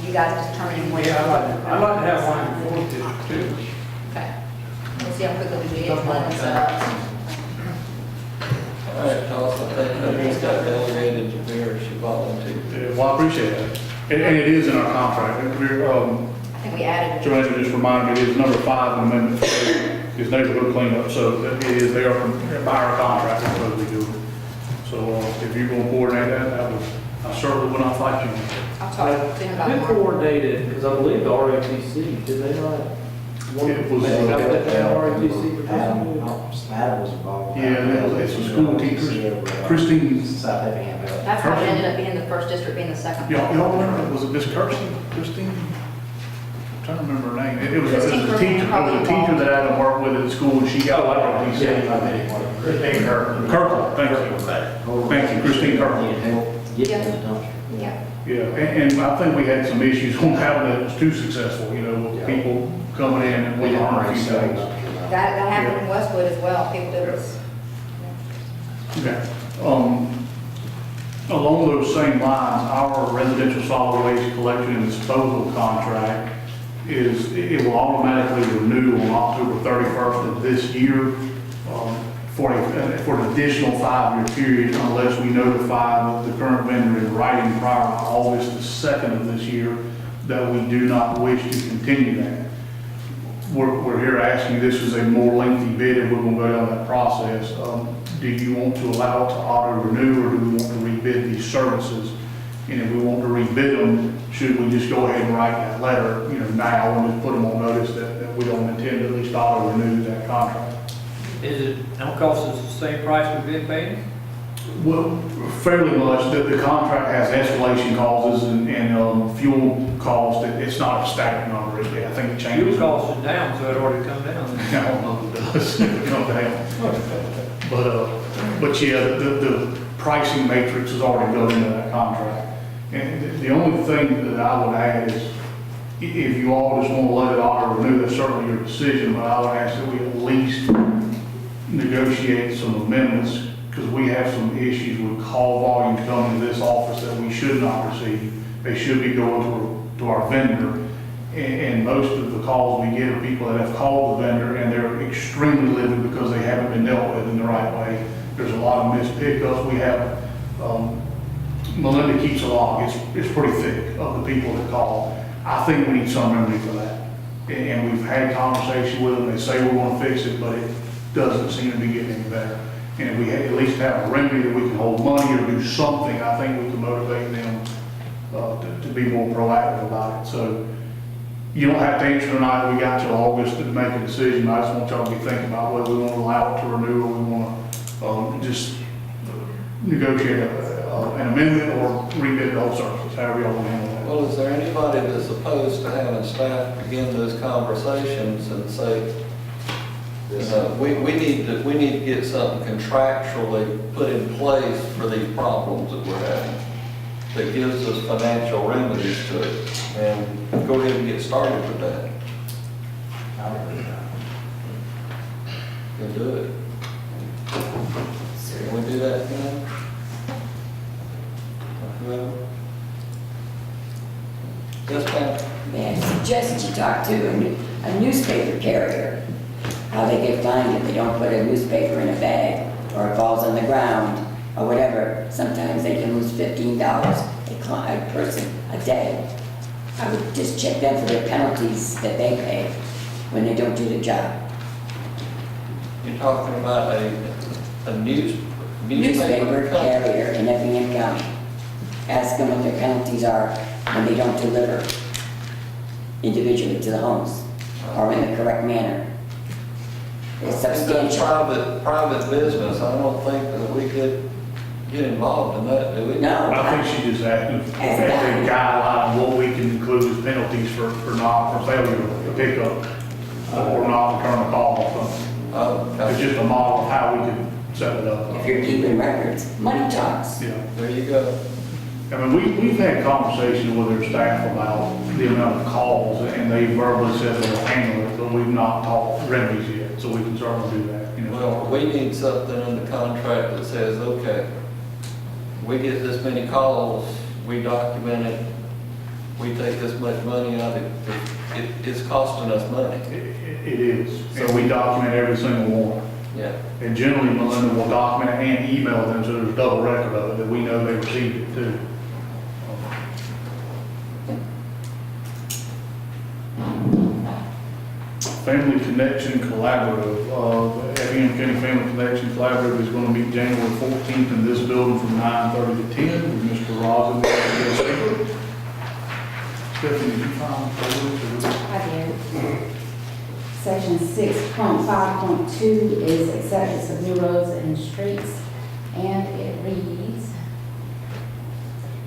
you guys determining when. Yeah, I'd like to have one in Fourth District too. Okay. We'll see how quickly we can get one set up. All right, Toss, I think he's got delegated to Vera, she volunteered. Yeah, well, I appreciate that. And it is in our contract. We're, I think we added. Joanne just reminded me, it is number 5 in amendment, is neighborhood cleanup, so it is, they are by our contract, we're supposed to be doing. So if you're going to coordinate that, I certainly will not fight you. I'll talk to him about Who it. coordinated, because I believe the ROTC, did they not? It was, They got that down, Adam ROTC? Adam was involved. Yeah, it's some school teachers. Christine, South Effingham. That's how it ended up being the first district, being the second. y'all remember, was it Miss Christine? I'm trying to remember her name. It was a Christine teacher, Kirkland, probably that I had to work with at school, and she got like ROTC. Christine Kirkland. Kirkland, thank you. Thank you, Christine Kirkland. Yeah. Yeah, and I think we had some issues on having it was too successful, with people coming in and we learned a few things. That happened in Westwood as well. People did this. Okay. Along those same lines, our residential solid waste collection and disposal contract it will automatically renew on October 31st of this year for an additional 5-year period unless we notify the current vendor in writing prior to August the 2nd of this year that we do not wish to continue that. We're here asking, this is a more lengthy bid and we're going to go down that process. Do you want to allow it to auto-renew or do we want to rebid these services? And if we want to rebid them, should we just go ahead and write that letter, now and just put them on notice that we don't intend to at least auto-renew that contract? Is it, don't cost us the same price we've been paying? Well, fairly much. The contract has escalation clauses and fuel costs. It's not a static number. I think it changes. Fuel costs is down, so it already come down. I don't know if it does. It come down. But yeah, the pricing matrix is already built into that contract. And the only thing that I would add is, if you all just want to let it auto-renew, that's certainly your decision, but I would ask that we at least negotiate some amendments, because we have some issues with call volumes coming to this office that we should not receive. They should be going to our vendor. And most of the calls we get are people that have called the vendor and they're extremely livid because they haven't been dealt with in the right way. There's a lot of missed pickups. We have, Melinda keeps a log. It's pretty thick of the people that call. I think we need some remedy for that. And we've had conversation with them. They say we want to fix it, but it doesn't seem to be getting any better. And if we at least have a remedy that we can hold money or do something, I think we can motivate them to be more proactive about it. So you don't have to answer tonight. We got till August to make a decision. I just want y'all to be thinking about whether we want to allow it to renew or we want to just negotiate an amendment or rebid the whole service, however y'all want to handle that. Well, is there anybody that's opposed to having staff begin those conversations and say, we need to get something contractually put in place for these problems that we're having that gives us financial remedies to it, and go ahead and get started with that. We'll do it. Can we do that now? Well, yes, ma'am. May I suggest you talk to a newspaper carrier, how they get fined if they don't put a newspaper in a bag, or it falls on the ground, or whatever. Sometimes they can lose $15 a person a day. I would just check them for their penalties that they pay when they don't do the job. You're talking about a Newspaper carrier in Effingham County. Ask them what their penalties are when they don't deliver individually to the homes or in the correct manner. It's substantial. Private business, I don't think that we could get involved in that, do we? No. I think she just asking for a guideline, what we can include as penalties for failure to pick up or not return a call or something. It's just a model of how we can set it up. If you're keeping records, money talks. Yeah. There you go. I mean, we've had conversations with their staff about the amount of calls, and they verbally said they'll handle it, but we've not talked remedies yet, so we can certainly do that, you know. Well, we need something in the contract that says, okay, we get this many calls, we document it, we take this much money out of it. It's costing us money. It is, and we document every single one. Yeah. And generally, Melinda will document it and email them, so there's a double record of it, that we know they received it too. Family Connection Collaborative, Effingham County Family Connection Collaborative is going to meet January 14th in this building from 9:30 to 10 with Mr. Rosin. Stephanie, did you find those? I did. Section 6.5.2 is acceptance of new roads and streets, and it reads,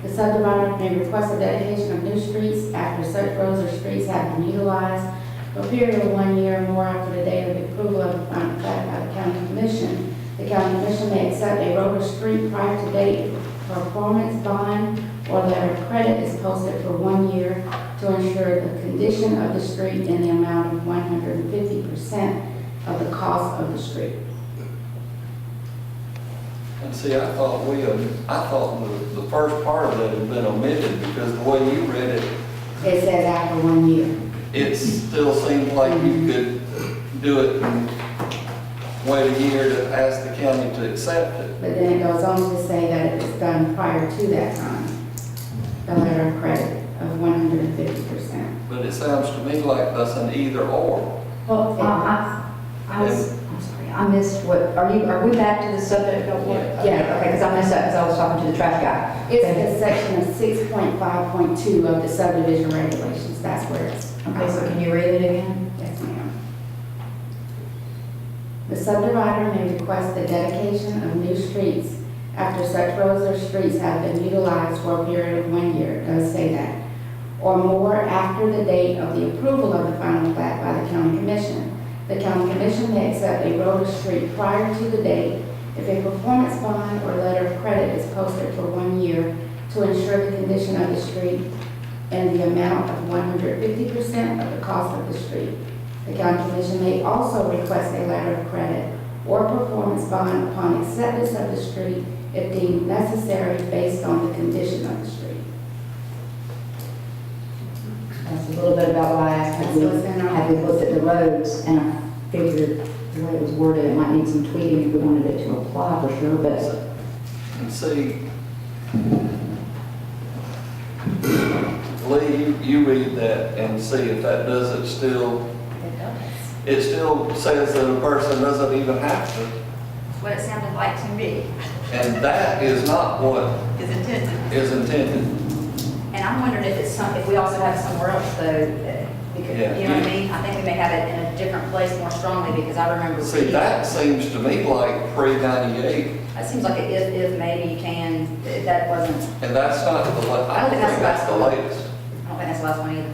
the subdivider may request a dedication of new streets after such roads or streets have been utilized for a period of 1 year or more after the date of the approval of the final plat by the county commission. The county commission may accept a road or street prior to date performance bond or letter of credit is posted for 1 year to ensure the condition of the street in the amount of 150% of the cost of the street. And see, I thought the first part of that had been omitted because the way you read it, It says after 1 year. it still seems like you could do it and wait a year to ask the county to accept it. But then it goes on to say that it was done prior to that time, the letter of credit of 150%. But it sounds to me like that's an either or. Well, I'm sorry, I missed what, are we back to the subject of what? Yeah. Okay, because I missed that because I was talking to the trash guy. It's the section of 6.5.2 of the subdivision regulations, that's where it's. Okay, so can you read it again? Yes, ma'am. The subdivider may request the dedication of new streets after such roads or streets have been utilized for a period of 1 year, it does say that, or more after the date of the approval of the final plat by the county commission. The county commission may accept a road or street prior to the date if a performance bond or letter of credit is posted for 1 year to ensure the condition of the street and the amount of 150% of the cost of the street. The county commission may also request a letter of credit or performance bond upon acceptance of the street if deemed necessary based on the condition of the street. That's a little bit about why I asked, have we looked at the roads, and I figured the way it was worded, it might need some tweaking if we wanted it to apply for sure, but And see, Lee, you read that and see if that doesn't still, it still says that a person doesn't even have to. That's what it sounded like to me. And that is not what Is intended. is intended. and I'm wondering if it's if we also have it somewhere else though, because, Yeah. you know what I mean? I think we may have it in a different place more strongly because I remember See, reading. that seems to me like pre-98, That seems like if maybe you can, that wasn't, and that's not the, I don't think that's the latest. I don't think that's the last one either.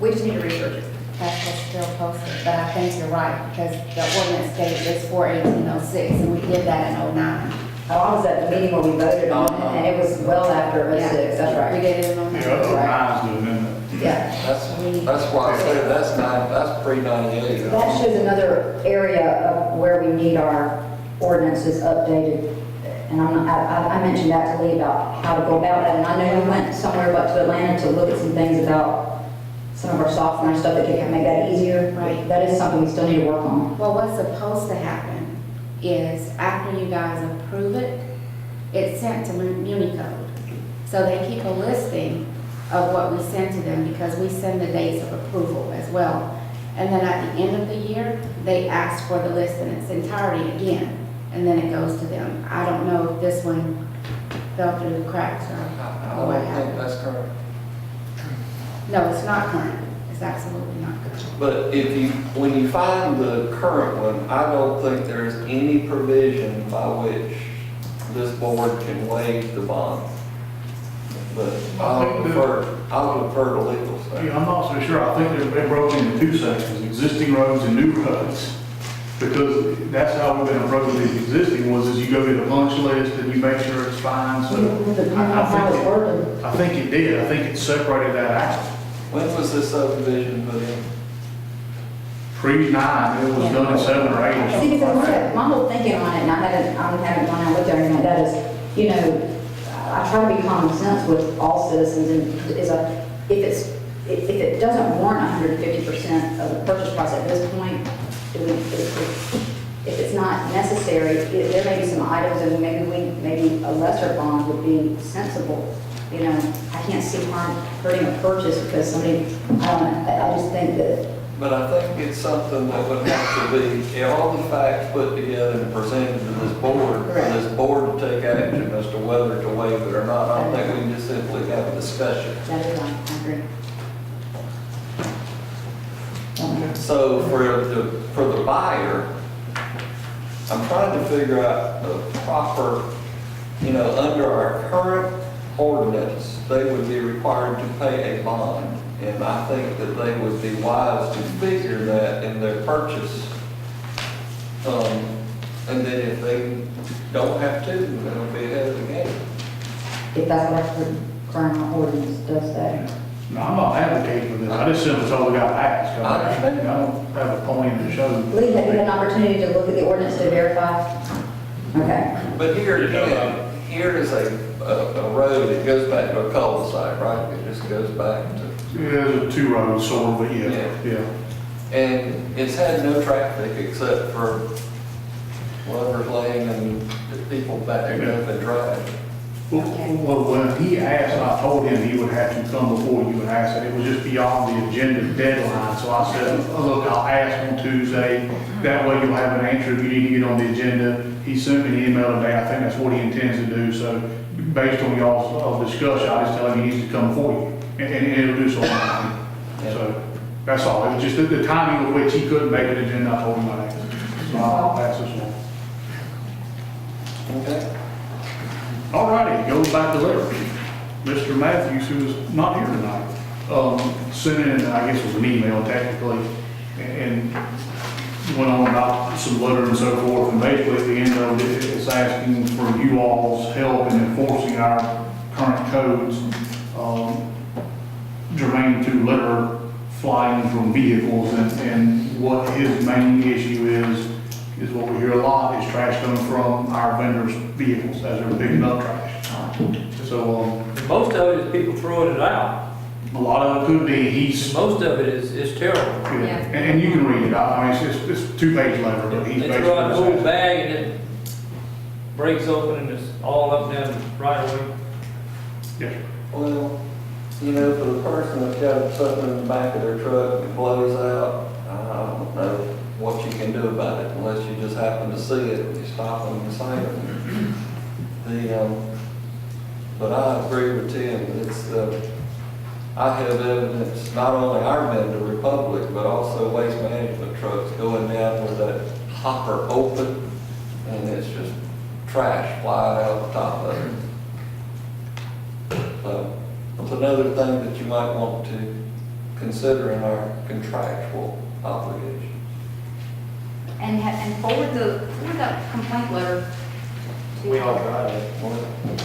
We just need to research it. That's what's still posted, but I think you're right, because the ordinance date is 4/18/06, and we did that in 09. Oh, I was at the meeting where we voted on it, and it was well after Yeah. 06, that's We right. did it in 09. Yeah, that's what mine's doing, isn't it? Yeah. That's why I said that's pre-98. That shows another area of where we need our ordinances updated. And I mentioned that to Lee about how to go about that, and I know we went somewhere but to Atlanta to look at some things about some of our software stuff that can make that easier. Right. That is something we still need to work on. Well, what's supposed to happen is after you guys approve it, it's sent to Municode. So they keep a listing of what we send to them because we send the dates of approval as well. And then at the end of the year, they ask for the list in its entirety again, and then it goes to them. I don't know if this one fell through the cracks I or what don't think happened. that's current. No, it's not current. It's absolutely not current. But when you find the current one, I don't think there's any provision by which this board can waive the bond. But I'll defer to legal side. Yeah, I'm not so sure. I think they're broken into two sections, existing roads and new roads. Because that's how we've been approaching these existing ones, is you go get a punch list and you make sure it's fine, so. I think it did. I think it separated that out. When was this subdivision put in? Pre-9, it was done in 7 or 8 or See, something because like that. my whole thinking on it, and I haven't gone out with there, and that is, you know, I try to be common sense with all citizens, and if it doesn't warrant 150% of the purchase price at this point, if it's not necessary, there may be some items, and maybe a lesser bond would be sensible. You know, I can't see harm hurting a purchase because somebody, I just think that. But I think it's something that would have to be, all the facts put together and presented to this board, for this board to take action as to whether to waive it or not. I don't think we can just simply have a discussion. That is right, I agree. So for the buyer, I'm trying to figure out the proper, under our current ordinance, they would be required to pay a bond. And I think that they would be wise to figure that in their purchase. And then if they don't have to, then they'll be ahead of the game. If that's what the current ordinance does say. No, I'm not advocating for this. I just simply told the guy to ask. I understand. I don't have a point to show. Lee, have you had an opportunity to look at the ordinance to verify? Okay. But here again, here is a road, it goes back to a cul-de-sac, right? It just goes back to. Yeah, there's a 2 roads sort of, but yeah. And it's had no traffic except for Lover's Lane and the people back there up and drive. Well, when he asked, and I told him he would have to come before you and ask, and it was just beyond the agenda deadline. So I said, look, I'll ask on Tuesday. That way you'll have an answer if you need to get on the agenda. He sent me an email today. I think that's what he intends to do. So based on y'all's discussion, I just tell him he needs to come before you. And it'll do so. So that's all. It was just the timing of which he couldn't make an agenda. I told him I'd ask. So I'll pass this one. Okay. All righty, it goes back to Larry. Mr. Matthews, who is not here tonight, sent in, I guess it was an email technically, and went on about some letter and so forth, and basically at the end of it, it's asking for you all's help in enforcing our current codes germane to litter flying from vehicles, and what his main issue is what we hear a lot, is trash coming from our vendors' vehicles as they're picking up trash. So, Most of it is people throwing it out. a lot of it could be, Most of it is terrible. yeah, and you can read it out, I mean, it's 2-page letter, but he's They basically. throw out the whole saying- bag and it breaks open and it's all up and down right away. Yeah. Well, for the person that's got something in the back of their truck that blows out, I don't know what you can do about it unless you just happen to see it and you stop them and say it. But I agree with Tim. I have evidence, not only our vendor, Republic, but also Waste Management trucks going down with that hopper open and it's just trash flying out the top of it. So it's another thing that you might want to consider in our contractual obligations. And forward the complaint letter to. We all tried it.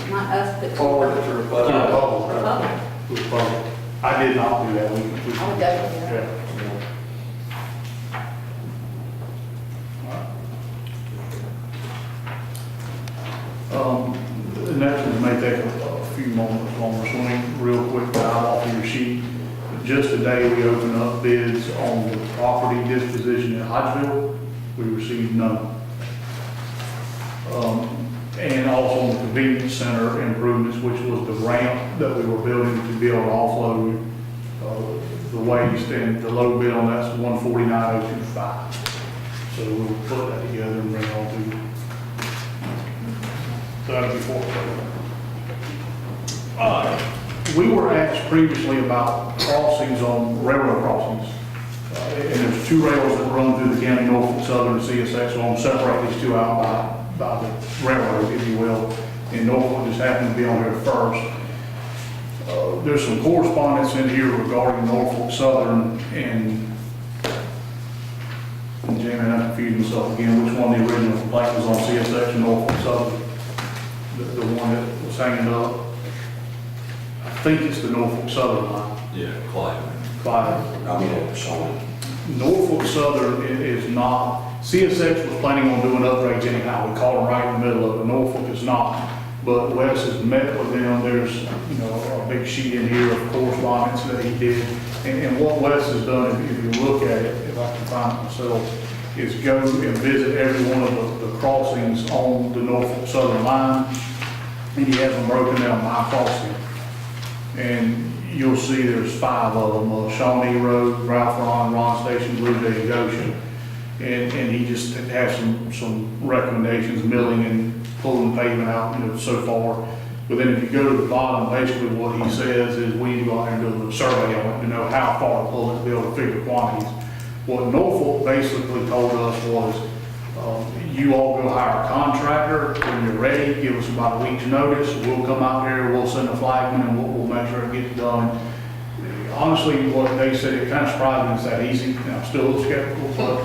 Not us, but to. Forward it to Republic. Republic. I did not do that. I would definitely do that. The next one may take a few moments longer, so let me real quick dive off of your sheet. Just today, we opened up bids on the property disposition in Hodgeville. We received none. And also on the convenience center improvements, which was the ramp that we were building to be able to offload the waste, and the low bid on that's $149,025. So we'll put that together and bring it on to you. So that'll be forthcoming. We were asked previously about crossings on railroad crossings. And there's 2 rails that run through the county, Norfolk Southern and CSX, so I'm gonna separate these 2 out by the railroad, if you will, and Norfolk just happened to be on here first. There's some correspondence in here regarding Norfolk Southern, and Jamie, I'm confusing myself again, which one the original complaint was on, CSX or Norfolk Southern? The one that was hanging up? I think it's the Norfolk Southern line. Yeah, Clyde. Clyde. I mean, Shawnee. Norfolk Southern is not, CSX was planning on doing upgrades anyhow, we caught them right in the middle of it, Norfolk is not. But Wes has met with them, there's, you know, a big sheet in here of correspondence that he did. And what Wes has done, if you look at it, if I can find it myself, is go and visit every one of the crossings on the Norfolk Southern line, and he has them broken down by crossing. And you'll see there's 5 of them, Shawnee Road, Ralph Ron Station, Blue Jay, and Goshen. And he just has some recommendations, milling and pulling pavement out, you know, so far. But then if you go to the bottom, basically what he says is we need to go out there and do a survey on it to know how far to pull it to be able to figure quantities. What Norfolk basically told us was, you all go hire a contractor, when you're ready, give us about a week's notice, we'll come out there, we'll send a flagman, and we'll make sure it gets done. Honestly, what they said, it kind of surprised me it's that easy, and I'm still a little skeptical, but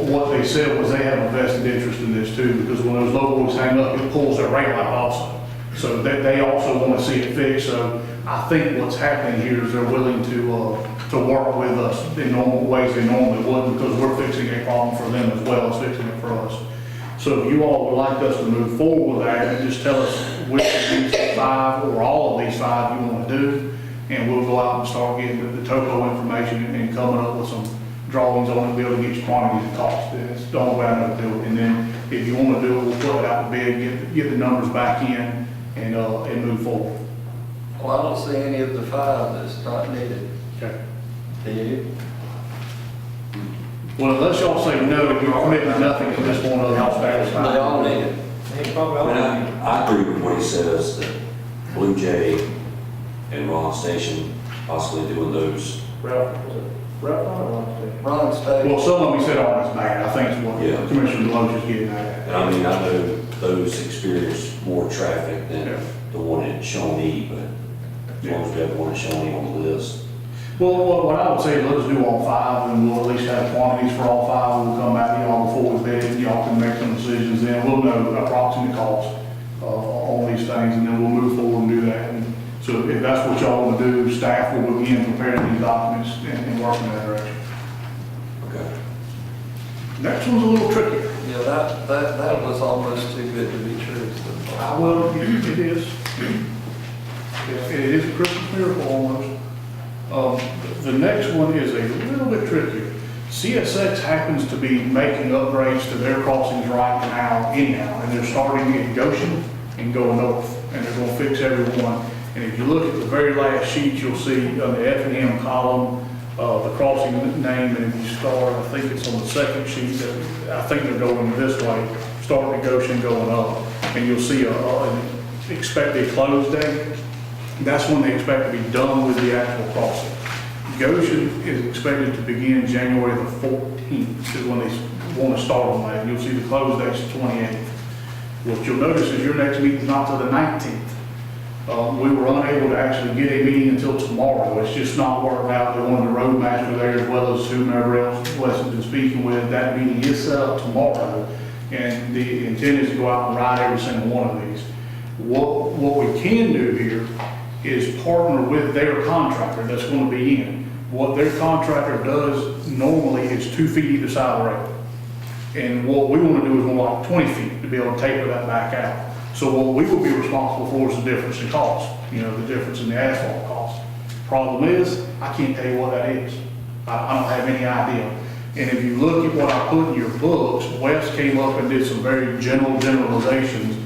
what they said was they have a vested interest in this too, because when those low boys hang up, it pulls their rate light also. So they also want to see it fixed, so I think what's happening here is they're willing to work with us in normal ways they normally wouldn't, because we're fixing a problem for them as well as fixing it for us. So if you all would like us to move forward with that, and just tell us which of these 5 or all of these 5 you want to do, and we'll go out and start getting the topo information and coming up with some drawings on it, to be able to get you quantities and costs. It's the only way I know to do it. And then if you want to do it, we'll put it out to bid, get the numbers back in, and move forward. Well, I don't see any of the 5 that's not needed. Okay. Do you? Well, unless y'all say no, you're committing to nothing from this point on. They all need it. I agree with what he says, that Blue Jay and Ron Station possibly doing those. Ralph Ron Ron Station. Well, some of them he said aren't as bad, I think is what Yeah. Commissioner Deloach is getting at. And I mean, I know those experience more traffic than Yeah. the one at Shawnee, but as long as we have one at Shawnee on the list. Well, what I would say is let's do all 5, and we'll at least have quantities for all 5. We'll come back to y'all before we bid, and y'all can make some decisions then. We'll know approximate cost on these things, and then we'll move forward and do that. And so if that's what y'all want to do, staff will begin preparing these documents and work in that direction. Okay. Next one's a little trickier. Yeah, that was almost too good to be true. Well, it is. It is a Christmas miracle almost. The next one is a little bit trickier. CSX happens to be making upgrades to their crossings right now anyhow, and they're starting in Goshen and going north, and they're going to fix every one. And if you look at the very last sheet, you'll see on the Effingham column, the crossing name, and if you start, I think it's on the second sheet, that I think they're going this way, starting at Goshen going up, and you'll see an expected close date. That's when they expect to be done with the actual crossing. Goshen is expected to begin January the 14th, is when they want to start on that. You'll see the close date's the 28th. What you'll notice is your next meeting's not till the 19th. We were unable to actually get a meeting until tomorrow. It's just not worked out. One of the roadmaster there, as well as whomever else Wes has been speaking with, that meeting is set up tomorrow. And the intent is to go out and ride every single one of these. What we can do here is partner with their contractor that's going to be in. What their contractor does normally is 2 feet either side of the road. And what we want to do is more like 20 feet to be able to taper that back out. So what we will be responsible for is the difference in cost, you know, the difference in the asphalt cost. Problem is, I can't tell you what that is. I don't have any idea. And if you look at what I put in your books, Wes came up and did some very generalizations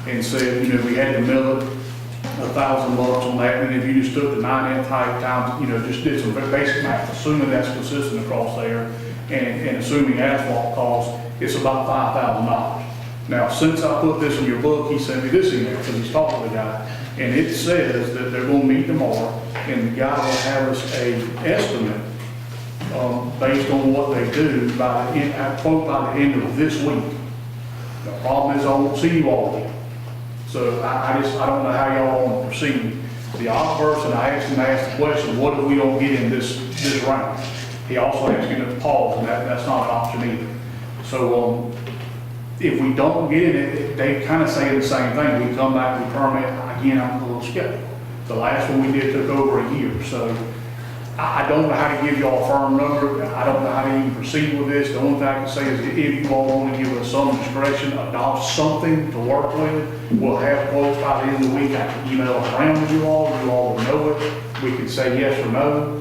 and said, you know, we had to mill it $1,000 on that, and if you just took the 9/10 height times, you know, just did some basic math, assuming that's consistent across there, and assuming asphalt costs, it's about $5,000. Now, since I put this in your book, he sent me this email, because he's talking to the guy, and it says that they're going to meet tomorrow, and the guy will have us a estimate based on what they do by the end of this week. The problem is I won't see you all again. So I don't know how y'all want to proceed. The odd person, I asked him to ask the question, what if we don't get in this round? He also asked me to pause, and that's not an option either. So, if we don't get it, they kind of say the same thing. We come back with permit, again, I'm a little skeptical. The last one we did took over a year, so I don't know how to give y'all a firm number. I don't know how to even proceed with this. The only thing I can say is if you all want to give us some discretion, adopt something to work with, we'll have quotes by the end of the week. I can email them around with you all will know it. We can say yes or no.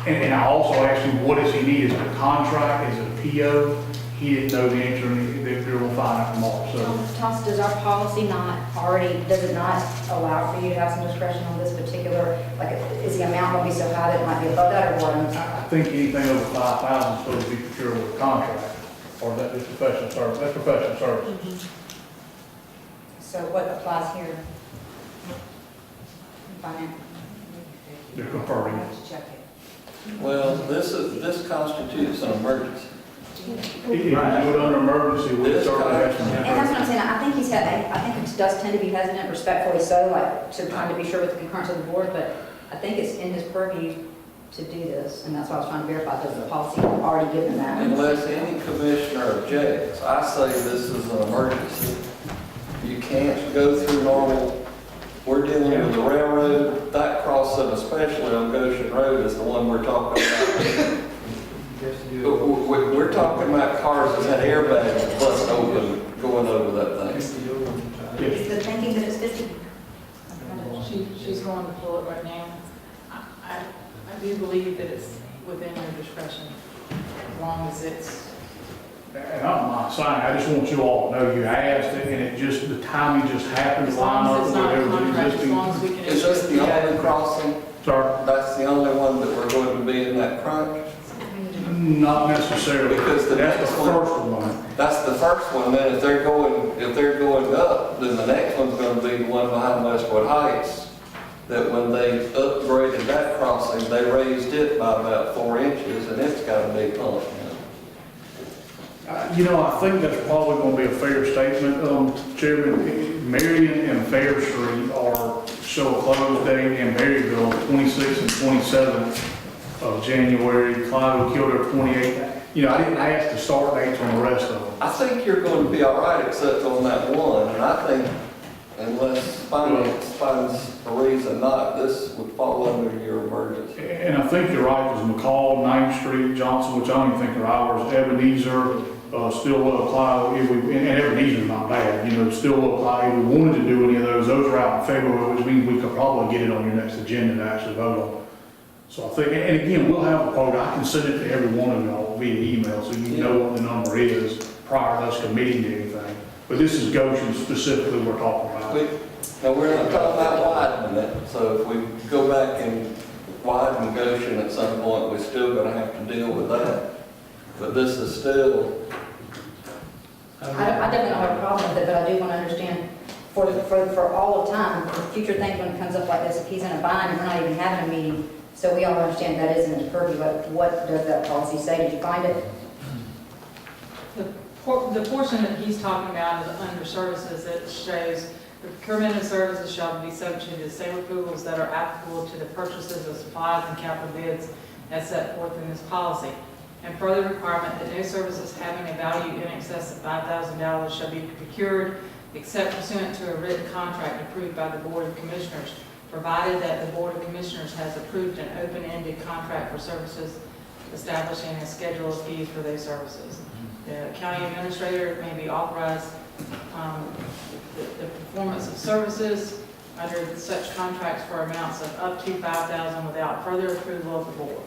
And I also asked him, what does he need? Is it a contract? Is it a PO? He didn't know the answer, and they're going to find out tomorrow, so. Thomas, does our policy does it not allow for you to have some discretion on this particular, like, is the amount going to be so high that it might be above that, or what? I think anything over 5,000 is supposed to be procured with a contract, or that is professional service, that's professional services. So what applies here? Finance. They're conferring. Check it. Well, this constitutes an emergency. If you do it under emergency, we start asking. And that's what I'm saying, I think it does tend to be hesitant, respectfully so, like, to trying to be sure with the concurrence of the board, but I think it's in his purview to do this, and that's why I was trying to verify, does the policy already give him that? Unless any commissioner objects, I say this is an emergency. You can't go through normal, we're dealing with the railroad, that crossing, especially on Goshen Road, is the one we're talking about. We're talking about cars that had airbags busted open going over that thing. Is the thinking that it's 50? She's going to pull it right now. I do believe that it's within your discretion, as long as it's. And I'm not saying, I just want you all to know you asked it, and it just, the timing just happened to line up with whatever existing. Is this the only crossing? Sorry? That's the only one that we're going to be in that crunch? Not necessarily, Because that's the first one. That's the first one, then if they're going up, then the next one's gonna be the one behind Westwood Heights. That when they upgraded that crossing, they raised it by about 4 inches, and it's got a big hump now. You know, I think that's probably going to be a fair statement, Chairman. Marion and Fair Street show a closed date in Berryville, 26th and 27th of January. Clyde killed her 28th. You know, I didn't ask the start dates on the rest of them. I think you're going to be all right except on that one, and I think unless finance finds a reason not, this would fall under your emergency. And I think you're right, because McCall, 9th Street, Johnson, which I don't even think are ours, Ebenezer, Stillwell, Clyde, and Ebenezer's not bad, you know, Stillwell, Clyde, if we wanted to do any of those are out in February, which means we could probably get it on your next agenda to actually vote on. So I think, and again, we'll have a quote, I can send it to every one of y'all via email, so you know what the number is prior to us committing to anything. But this is Goshen specifically we're talking about. Now, we're not talking about widening it, so if we go back and widen Goshen at some point, we're still gonna have to deal with that. But this is still. I definitely don't have a problem with it, but I do want to understand for all of time, for future things when it comes up like this, if he's in a bind and we're not even having a meeting, so we all understand that isn't his purview. What does that policy say? Did you find it? The portion that he's talking about is under services that shows the procurement of services shall be subject to the same approvals that are applicable to the purchases of supplies and capital bids as set forth in this policy. And further requirement that no services having a value in excess of $5,000 shall be procured except pursuant to a written contract approved by the Board of Commissioners, provided that the Board of Commissioners has approved an open-ended contract for services establishing a schedule of fees for those services. The county administrator may be authorized the performance of services under such contracts for amounts of up to $5,000 without further approval of the board.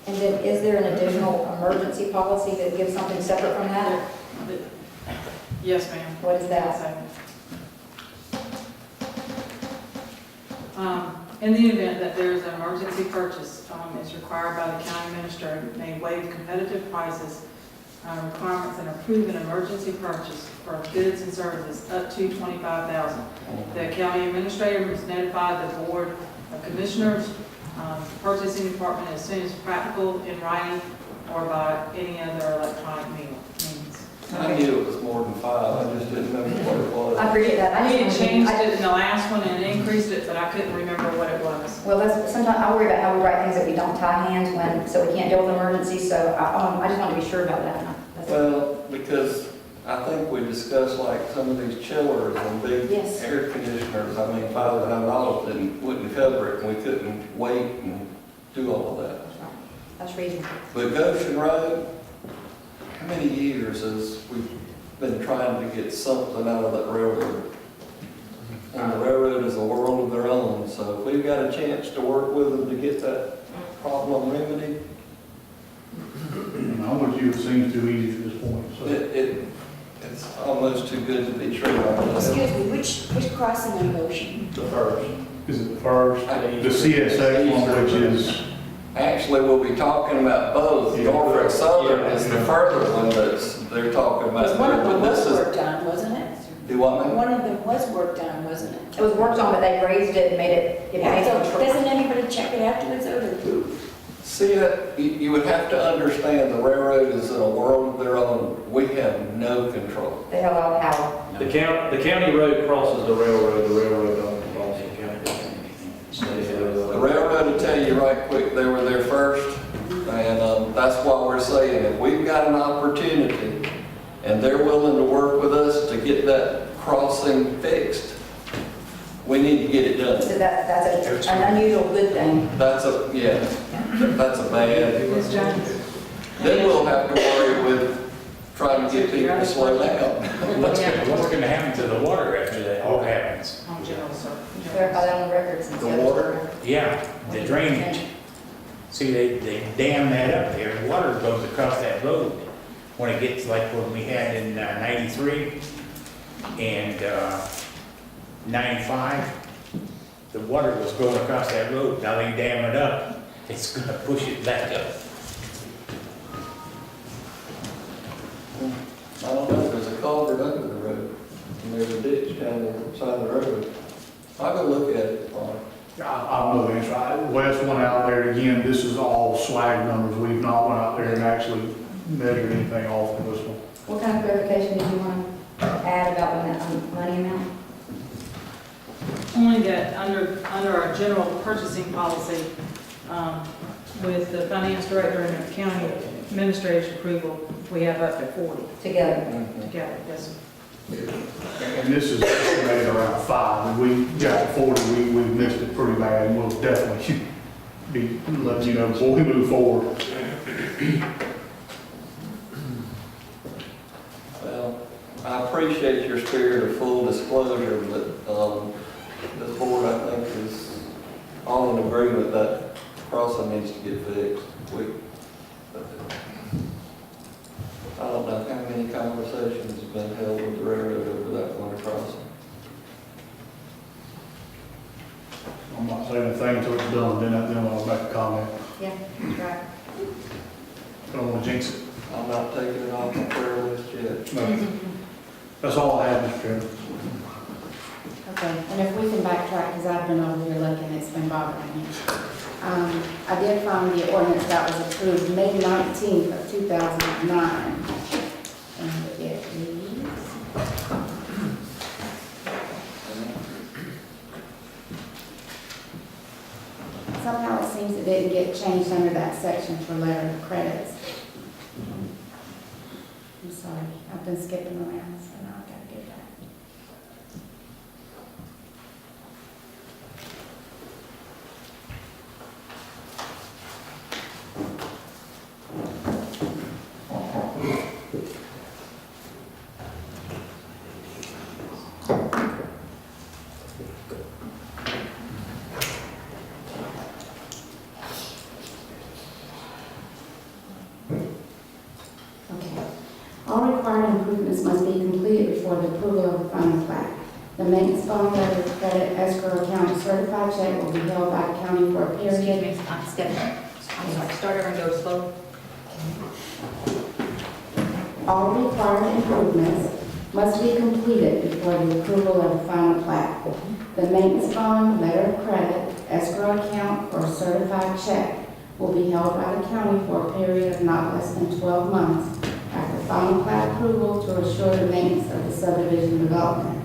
And then is there an additional emergency policy that gives something separate from that? Yes, ma'am. What is that? In the event that there is an emergency purchase is required by the county administrator, may waive competitive prices requirements and approve an emergency purchase for goods and services up to $25,000. The county administrator must notify the Board of Commissioners, purchasing department as soon as practical in writing or by any other electronic means. I knew it was more than 5, I just didn't know what it was. I appreciate that. I He just had wanted to- changed it in the last one and increased it, but I couldn't remember what it was. Well, that's, sometimes I worry about how we write things that we don't tie hands when, so we can't deal with emergencies, so I just want to be sure about that. That's- Well, because I think we discussed like some of these chillers and big Yes. air conditioners, I mean, $5,000 wouldn't cover it, and we couldn't wait and do all of that. That's reasonable. But Goshen Road, how many years has we been trying to get something out of that railroad? And the railroad is a world of their own, so if we've got a chance to work with them to get that problem remedied, I'm with you, it seems too easy at this point, so. it's almost too good to be true. Excuse me, which crossing on Goshen? The first. Is it the first? The CSX one, which is, Actually, we'll be talking about both. Yeah. Norfolk Southern is the further one they're talking about. Because one of them But was this is- worked on, wasn't it? Do what, ma'am? One of them was worked on, wasn't it? It was worked on, but they raised it and made it, Yeah, so doesn't anybody check it afterwards or to See, you would have to understand the railroad is in a world of their own. We have no control. they have a lot of power. The county road crosses the railroad don't cross the county. The railroad will tell you right quick, they were there first, and that's why we're saying if we've got an opportunity and they're willing to work with us to get that crossing fixed, we need to get it done. So that's an unusual good thing. That's a bad. Ms. Jones? Then we'll have to worry with trying to get people to slow down. What's gonna happen to the water after that all happens? On general service. Verify that on the records. and see The how it's water? working. Yeah, the drainage. See, they dam that up there, water goes across that road. When it gets like what we had in 93 and 95, the water was going across that road. Now they dam it up, it's gonna push it back up. I don't know, there's a culvert under the road, and there's a ditch down the side of the road. I'll go look at it tomorrow. I know the answer. West went out there, again, this is all swag numbers. We've not went out there and actually measured anything off of this one. What kind of clarification did you want to add about the money amount? Only that under our general purchasing policy, with the finance director and the county administrator's approval, we have up to 40 Together. together, yes. And this is estimated around 5, and we got 40, we missed it pretty bad, and we'll definitely be letting you know before we move forward. Well, I appreciate your spirit of full disclosure, but this board, I think, is all in agreement that crossing needs to get fixed. I don't know how many conversations have been held with the railroad over that one crossing. I'm not saying a thing until it's done, then I'll make a comment. Yeah, that's right. Don't want to jinx it. I'm not taking it off my prayer list yet. No. That's all I have, Mr. Chairman. Okay, and if we can backtrack, because I've been over here looking, it's been bothering me. I did find the ordinance that was approved May 19th of 2009. And it reads, somehow it seems it didn't get changed under that section for letter of credits. I'm sorry, I've been skipping around, so now I've got to get back. All required improvements must be completed before the approval of the final plat. The maintenance bond letter of credit escrow account certified check will be held by the county for a period. Excuse me, I'm sorry, start over and go slow. All required improvements must be completed before the approval of the final plat. The maintenance bond, letter of credit, escrow account, or certified check will be held by the county for a period of not less than 12 months after final plat approval to assure the maintenance of the subdivision development.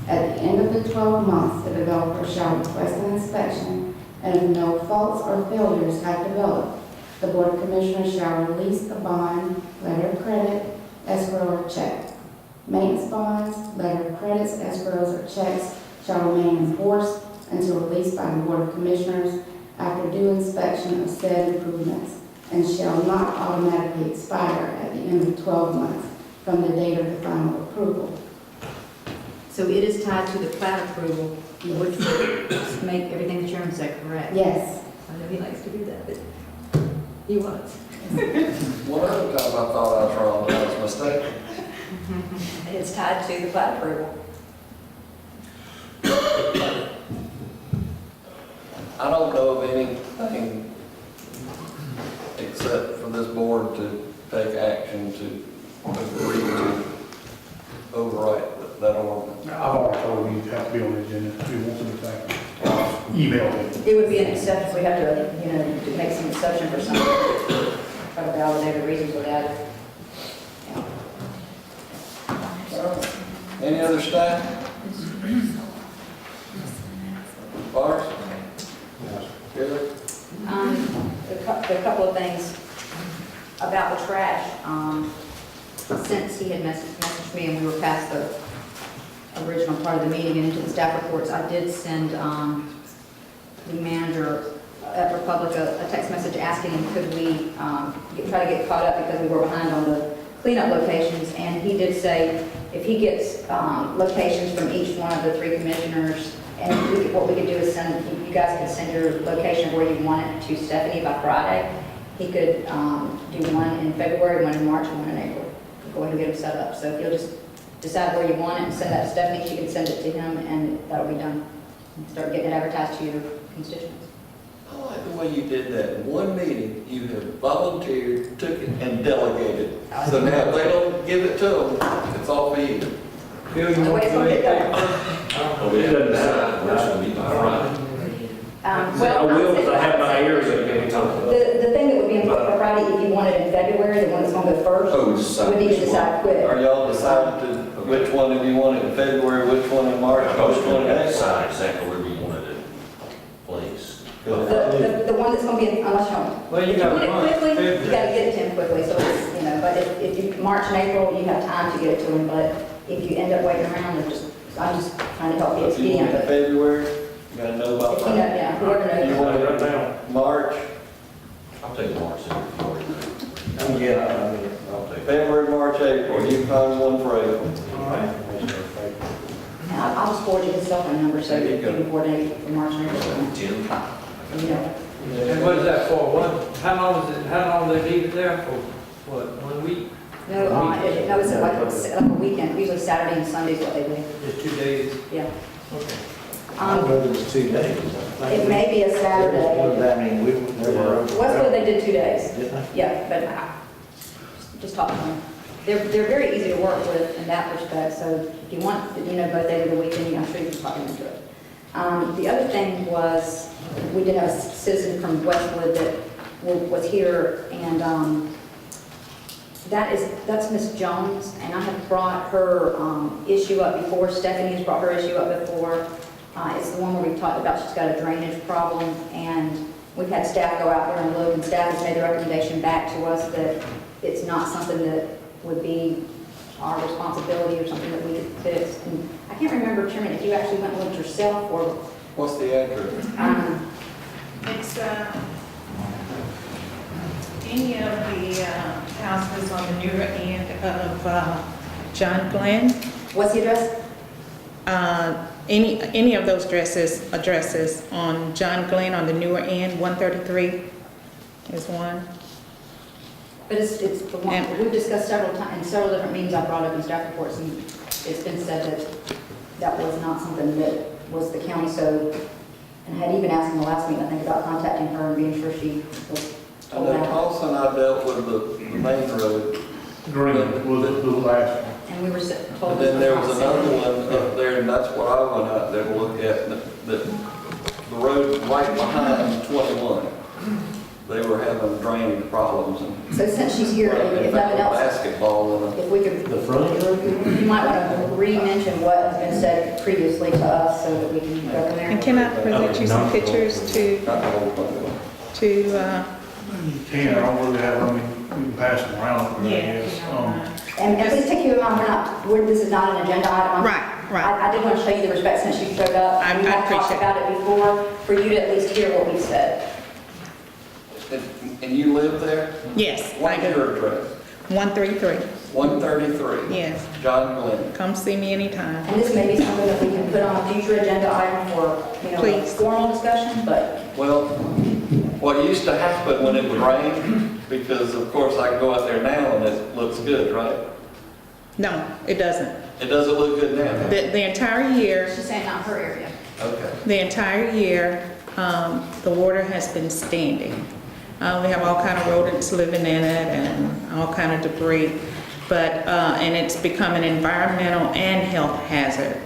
At the end of the 12 months, the developer shall request an inspection, and if no faults or failures have developed, the Board of Commissioners shall release a bond, letter of credit, escrow, or check. Maintenance bonds, letter of credits, escrows, or checks shall remain in force until released by the Board of Commissioners after due inspection of said improvements, and shall not automatically expire at the end of 12 months from the date of the final approval. So it is tied to the plat approval, which would make everything the chairman said correct. Yes. I know he likes to do that, but he was. One other time I thought I was wrong, but I was mistaken. It's tied to the plat approval. I don't know of anything except for this board to take action to agree to overwrite that ordinance. I've already told you have to be on the agenda if you want something. Email me. It would be an exception, we have to, to make some exception for something, try to validate the reasons without it. Any other staff? Bars? Good. A couple of things about the trash. Since he had messaged me and we were past the original part of the meeting and into the staff reports, I did send the manager at Republic a text message asking him could we try to get caught up because we were behind on the cleanup locations, and he did say if he gets locations from each one of the 3 commissioners, and what we could do is you guys could send your location where you want it to Stephanie by Friday. He could do one in February, one in March, and one in April. Go ahead and get them set up. So if you'll just decide where you want it and send that to Stephanie, she can send it to him, and that'll be done. And start getting it advertised to your constituents. I like the way you did that. In one meeting, you have volunteered, took it, and delegated. So now if they don't give it to them, it's all for you. Bill, you want to do anything? Oh, we haven't decided where it's going to be by Friday. Well, I will, because I have my ears open. the thing that would be important for Friday, if you want it in February, the one that's going to go first, Oh, decide we need to which decide quick. Are y'all decided to, which one do you want it in February, which one in March, I was which one going in to April? decide exactly where we wanted it placed. The one that's going to be, unless you want, Well, you if you got want it one. quickly, you got to get it to him quickly, so it's, but if you, March and April, you have time to get it to him, but if you end up waiting around, I'm just trying to help you If you want expedient, it in but February, you gotta know about if you know, that. yeah, whoever knows. You want it right now? March, I'll take March if you already know. Yeah, I'll take February, March, April, you can find one for April. All right. And I'll just forward you his cell phone number, so There you you go. can coordinate for March and April. Tim? You know, And what is that for? How long do they leave it there for? What, 1 week? no, it's like a weekend, usually Saturday and Sunday is what they do, Just 2 days? yeah. Okay. I don't know if it's 2 days. It may be a Saturday. What does that mean? We were. Westwood, they did 2 days. Did they? Yeah, but just talk to them. They're very easy to work with in that respect, so if you want, both days of the weekend, I'm sure you can talk them into it. The other thing was, we did have a citizen from Westwood that was here, and that's Miss Jones, and I have brought her issue up before. Stephanie has brought her issue up before. It's the one where we've talked about she's got a drainage problem, and we've had staff go out there and look, and staff has made the recommendation back to us that it's not something that would be our responsibility or something that we could fix. And I can't remember, Chairman, if you actually went and looked yourself or, What's the address? It's, any of the houses on the newer end of John Glenn. what's the address? Any of those addresses on John Glenn on the newer end, 133 is one. But it's the one, And- we've discussed several times, in several different meetings I've brought up in staff reports, and it's been said that that was not something that was the county, so, and had even asked in the last meeting, I think, about contacting her and being sure she was I told know that. Carlson, I dealt with the main road, Green was the last one. And we were told. and then there was another one up there, and that's what I went out there to look at, the road right behind 21. they were having drainage problems and. So since she's here, if nothing else, Basketball and. if we could, The front room? you might want to re-mention what has been said previously to us so that we can go from there. And can I present you some pictures to, Can, I don't really have, I mean, we can pass them around, I guess. And please take you in mind, this is not an agenda item. right. I did want to show you the respect since you showed up. I We have talked appreciate it. about it before, for you to at least hear what we said. And you live there? Yes, I What's do. your address? 133, 133? yes. John Glenn. Come see me anytime. And this may be something that we can put on a future agenda item for, a Please. formal discussion, but Well, what used to happen when it would rain, because of course I can go out there now and it looks good, right? No, it doesn't. It doesn't look good now? The entire year, she's saying not her area. Okay. the entire year, the water has been standing. We have all kind of rodents living in it and all kind of debris, but, and it's become an environmental and health hazard.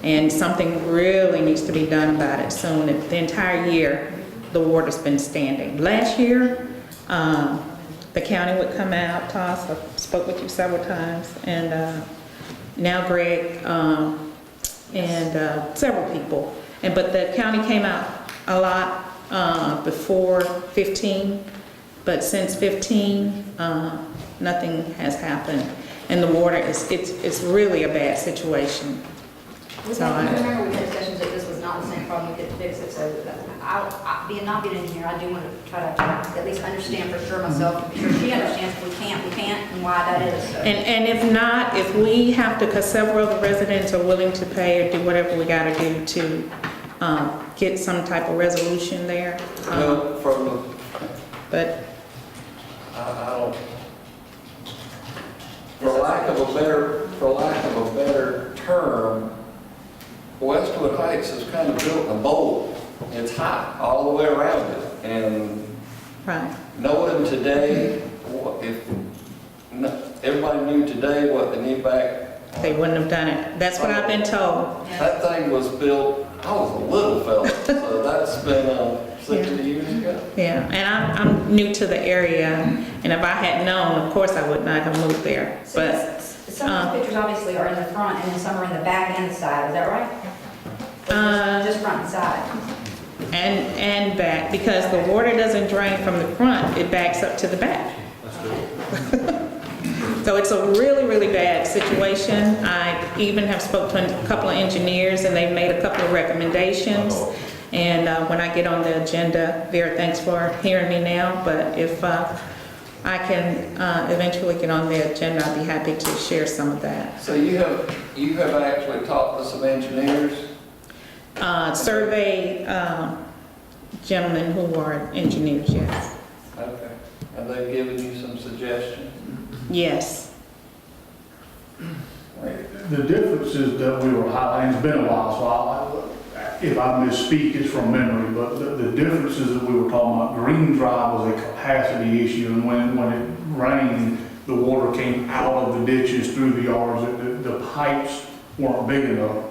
And something really needs to be done about it soon. The entire year, the water's been standing. Last year, the county would come out, Toss, I spoke with you several times, and now Greg, and several people. But the county came out a lot before 15, but since 15, nothing has happened. And the water it's really a bad situation. Remember we had discussions that this was not the same problem, we could fix it, so being not being in here, I do want to try to at least understand for sure myself, to be sure she understands if we can't, and why that is. So. And if not, if we have to, because several of the residents are willing to pay or do whatever we got to do to get some type of resolution there. Well, from the, But I don't, for lack of a better term, Westwood Heights is kind of built in a bowl. It's high all the way around it. And right. knowing today, everybody knew today what they need back. They wouldn't have done it. That's what I've been told. That thing was built, I was a little fella, so that's been 60 years ago. Yeah, and I'm new to the area, and if I had known, of course I would not have moved there. But some of the pictures obviously are in the front, and then some are in the back and the side. Is that right? Just front and side. and back, because the water doesn't drain from the front, it backs up to the back. So it's a really, really bad situation. I even have spoken to a couple of engineers, and they've made a couple of recommendations. And when I get on the agenda, Vera, thanks for hearing me now, but if I can eventually get on the agenda, I'd be happy to share some of that. So you have actually talked to some engineers? Survey gentlemen who are engineers, yes. Okay. Have they given you some suggestions? Yes. The difference is that we were highlighting, it's been a while, so if I misspeak, it's from memory, but the difference is that we were talking about Green Drive was a capacity issue, and when it rained, the water came out of the ditches through the yards, the pipes weren't big enough.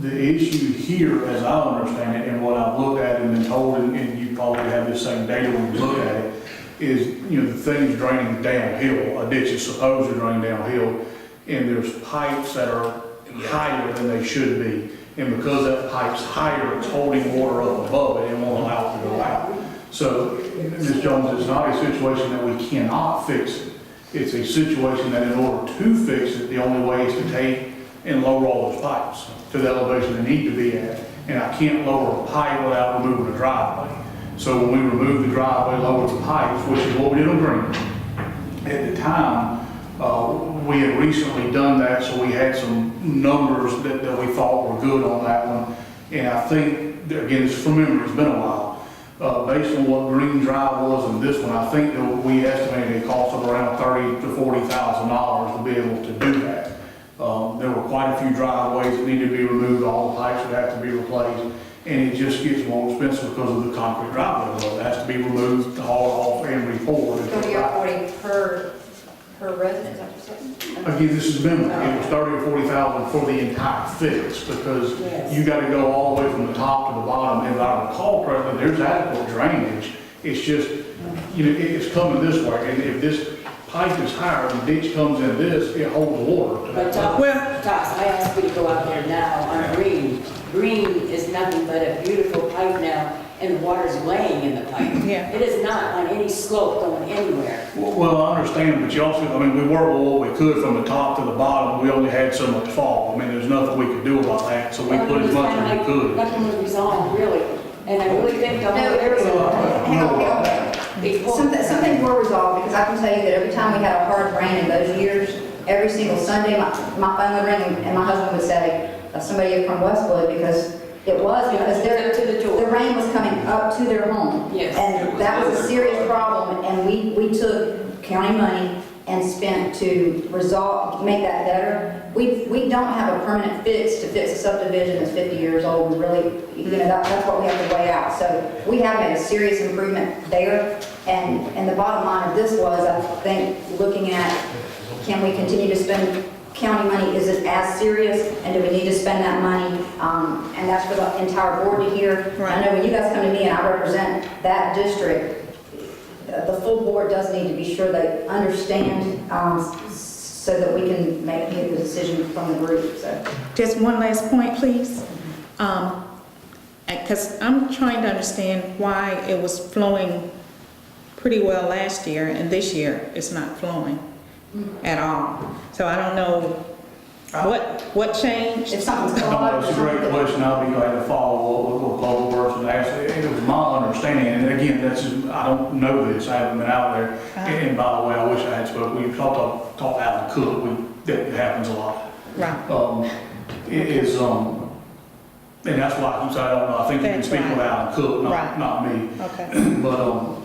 The issue here, as I understand it, and what I've looked at and been told, and you probably have the same data when you look at it, is, the thing's draining downhill. A ditch is supposed to drain downhill, and there's pipes that are higher than they should be. And because that pipe's higher, it's holding water up above it and won't allow it to go out. So, Ms. Jones, it's not a situation that we cannot fix it. It's a situation that in order to fix it, the only way is to take and lower all those pipes to the elevation they need to be at. And I can't lower a pipe without removing the driveway. So when we remove the driveway, lower the pipes, which is what we did on Green. At the time, we had recently done that, so we had some numbers that we thought were good on that one. And I think, again, it's from memory, it's been a while. Based on what Green Drive was and this one, I think that we estimated a cost of around $30,000 to $40,000 to be able to do that. There were quite a few driveways that needed to be removed, all the pipes would have to be replaced, and it just gets more expensive because of the concrete driveway. It has to be removed, hauled off, and repoured. $30,000 per resident, is that what you're saying? Again, this is minimum. It was $30,000 or $40,000 for the entire fix, because you got to go all the way from the top to the bottom. And if I recall correctly, there's adequate drainage. It's just, it's coming this way, and if this pipe is higher, the ditch comes in this, it holds water to But that. Tops, I asked you to go out there now on Green. Green is nothing but a beautiful pipe now, and the water's laying in the pipe. Yeah. It is not on any slope going anywhere. Well, I understand, but you also, we worked with what we could from the top to the bottom. We only had so much fall. There's nothing we could do about that, so we put as much as we could. Nothing was resolved, really. And I really think the whole area. Hang on. Some things were resolved, because I can tell you that every time we had a hard rain in those years, every single Sunday, my phone would ring and my husband would say, somebody from Westwood, because the rain was coming up to their home. Yes. And that was a serious problem, and we took county money and spent to make that better. We don't have a permanent fix to fix a subdivision that's 50 years old, and really, that's what we have to weigh out. So we have made a serious improvement there, and the bottom line of this was, I think, looking at, can we continue to spend county money? Is it as serious, and do we need to spend that money? And that's for the entire board to hear. Right. I know when you guys come to me and I represent that district, the full board does need to be sure they understand, so that we can make the decision from the group, so. Just one last point, please. Because I'm trying to understand why it was flowing pretty well last year, and this year it's not flowing at all. So I don't know what changed. If something's No, it's a great question. I'll be glad to follow up with Public Works and ask. It was my understanding, and again, I don't know this, I haven't been out there. And by the way, I wish I had spoken. We've talked to Alan Cook, that happens a lot. Right. It is, and that's why I don't know. I think you can That's speak with right. Alan Cook, Right. not me. Okay. But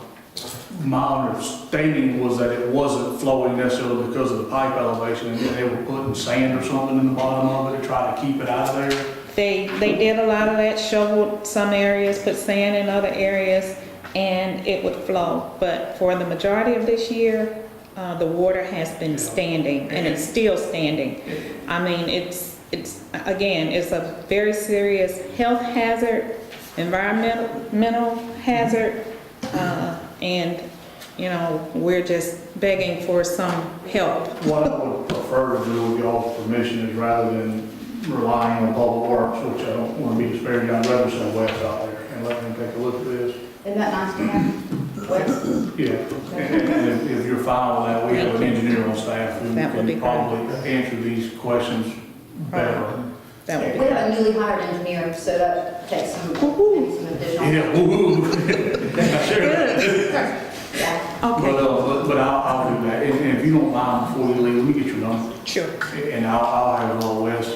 my understanding was that it wasn't flowing necessarily because of the pipe elevation, and they were putting sand or something in the bottom of it to try to keep it out of there. They did a lot of that, shoveled some areas, put sand in other areas, and it would flow. But for the majority of this year, the water has been standing, and it's still standing. It's a very serious health hazard, environmental hazard, and, we're just begging for some help. What I would prefer to do with y'all's permission is, rather than relying on Public Works, which I don't want to be disparaging, I'd rather send Wes out there and let him take a look at this. Isn't that nice to have? Wes? Yeah, and if you're fine with that, we have an engineer on staff who That would be can great. probably answer these questions better. That would be We have a newly hired engineer, so that takes some additional. Yeah, woo-hoo. Sure. Yeah. Okay. But I'll do that, and if you don't mind, before you leave, let me get your number. Sure. And I'll have Wes,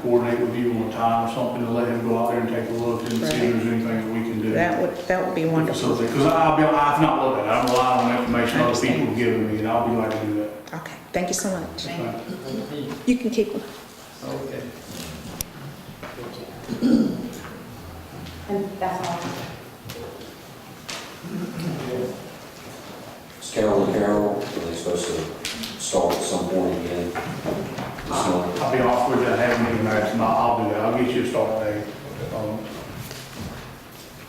coordinate with you on a time or something, and let him go out there and take a look and see if there's anything that we can do. That would be wonderful. Because I've not looked at it, I'm relying on information other people have given me, and I'll be glad to do that. Okay, thank you so much. You can keep them. Okay. And that's all. Carol, are they supposed to start at some point again? I'll be off with you, I haven't even asked them, I'll do that, I'll get you a start date.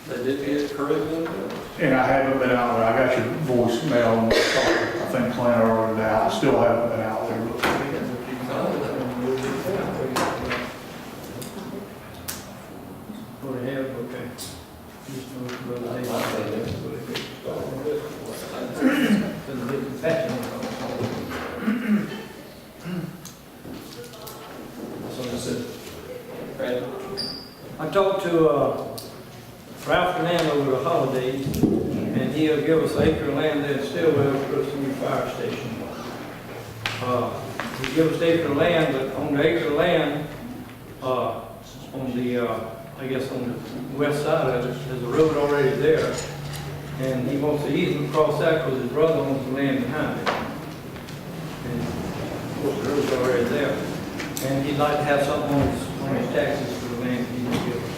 They did get curriculum. And I haven't been out there, I got your voicemail, and I think Clint earlier today, I still haven't been out there. Go ahead, okay. I talked to Ralph Land over the holidays, and he'll give us an acre of land there in Stillwell to put us a new fire station. He give us acre of land, but on the acre of land, on the, I guess on the west side of it, there's a road already there. And he wants to easement across that because his brother owns the land behind it. And of course, the road's already there. And he'd like to have something on his taxes for the land he can give us.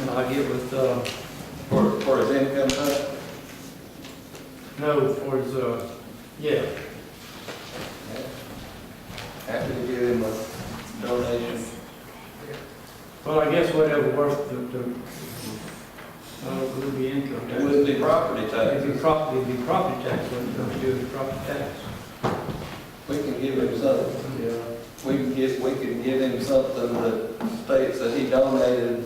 And I'll get with, For his income tax? no, for his, yeah. Happy to give him a donation. Well, I guess whatever works, it would be income It tax. would be property tax. It'd be property tax, what it's going to do is property tax. We can give him something, Yeah. we can give him something that states that he donated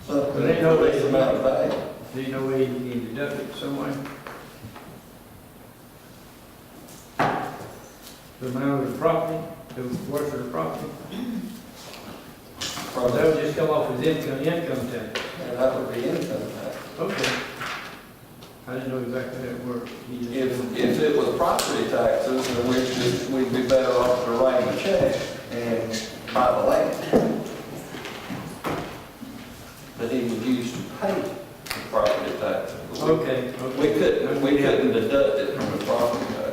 something for But ain't no way this to amount of value. Do you know where you need to deduct it somewhere? The amount of the property, the worth of the property? Or that would just come off his income tax? And that would be income tax. Okay. I didn't know exactly how it worked. He just- If it was property taxes, then we'd be better off to write him a check and buy the land that he would use to pay the property taxes. Okay. We couldn't deduct it from the property tax.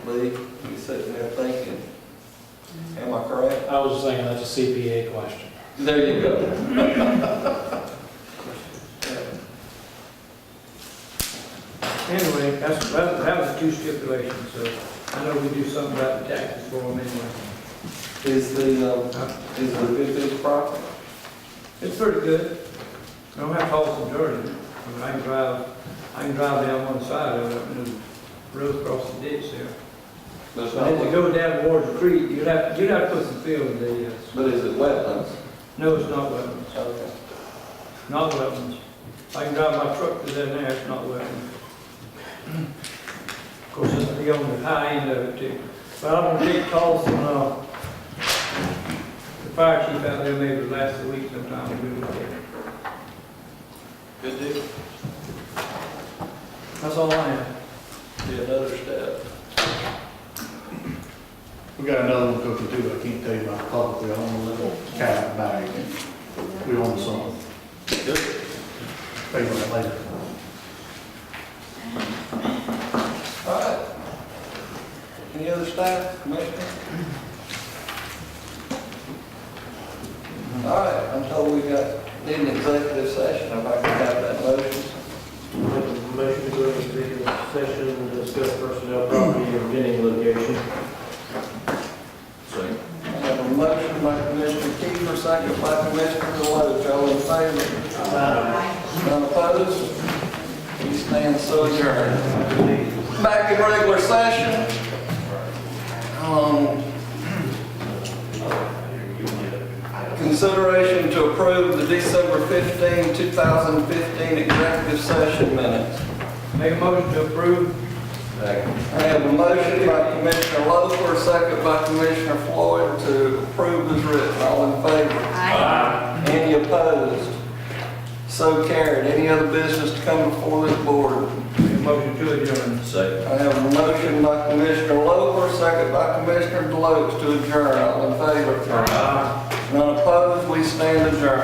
Lee, you sitting there thinking, am I correct? I was just thinking that's a CPA question. There you go. Anyway, that was two stipulations, so I know we do something about the taxes for them anyway. Is it a good bit of property? It's pretty good. I don't have to haul some dirt in it. I mean, I can drive down one side of it and the road across the ditch there. But it's But not, as you go down towards the creek, you'd have to put some fill in there, yes. but is it wetlands? No, it's not wetlands. Okay. Not wetlands. I can drive my truck through there now, it's not wetlands. Of course, it's be on the high end of it too. But I'm gonna take calls from, the fire chief out there maybe the last of the week sometime, we'll do it there. Good deal. That's all I have. Be another step. We got another one cooking too, I can't tell you about publicly, I don't want to let it cat out of the bag. We own some. Tell you about that later. All right. Any other staff, commissioner? All right, I'm told we need an executive session, if I can have that motion. Motion to go into executive session to discuss personnel, property, and vending location. I have a motion by Commissioner Kiefer, second by Commissioner Deloach. All in favor? None opposed? We stand so adjourned. Back in regular session. Consideration to approve the December 15, 2015 executive session minutes. Make a motion to approve. I have a motion by Commissioner Loeffler, second by Commissioner Floyd to approve as written. All in favor? Aye. Any opposed? So carried. Any other business to come before this board? Make a motion to adjourn. Second. I have a motion by Commissioner Loeffler, second by Commissioner Deloach to adjourn. All in favor? Aye. None opposed? We stand adjourned.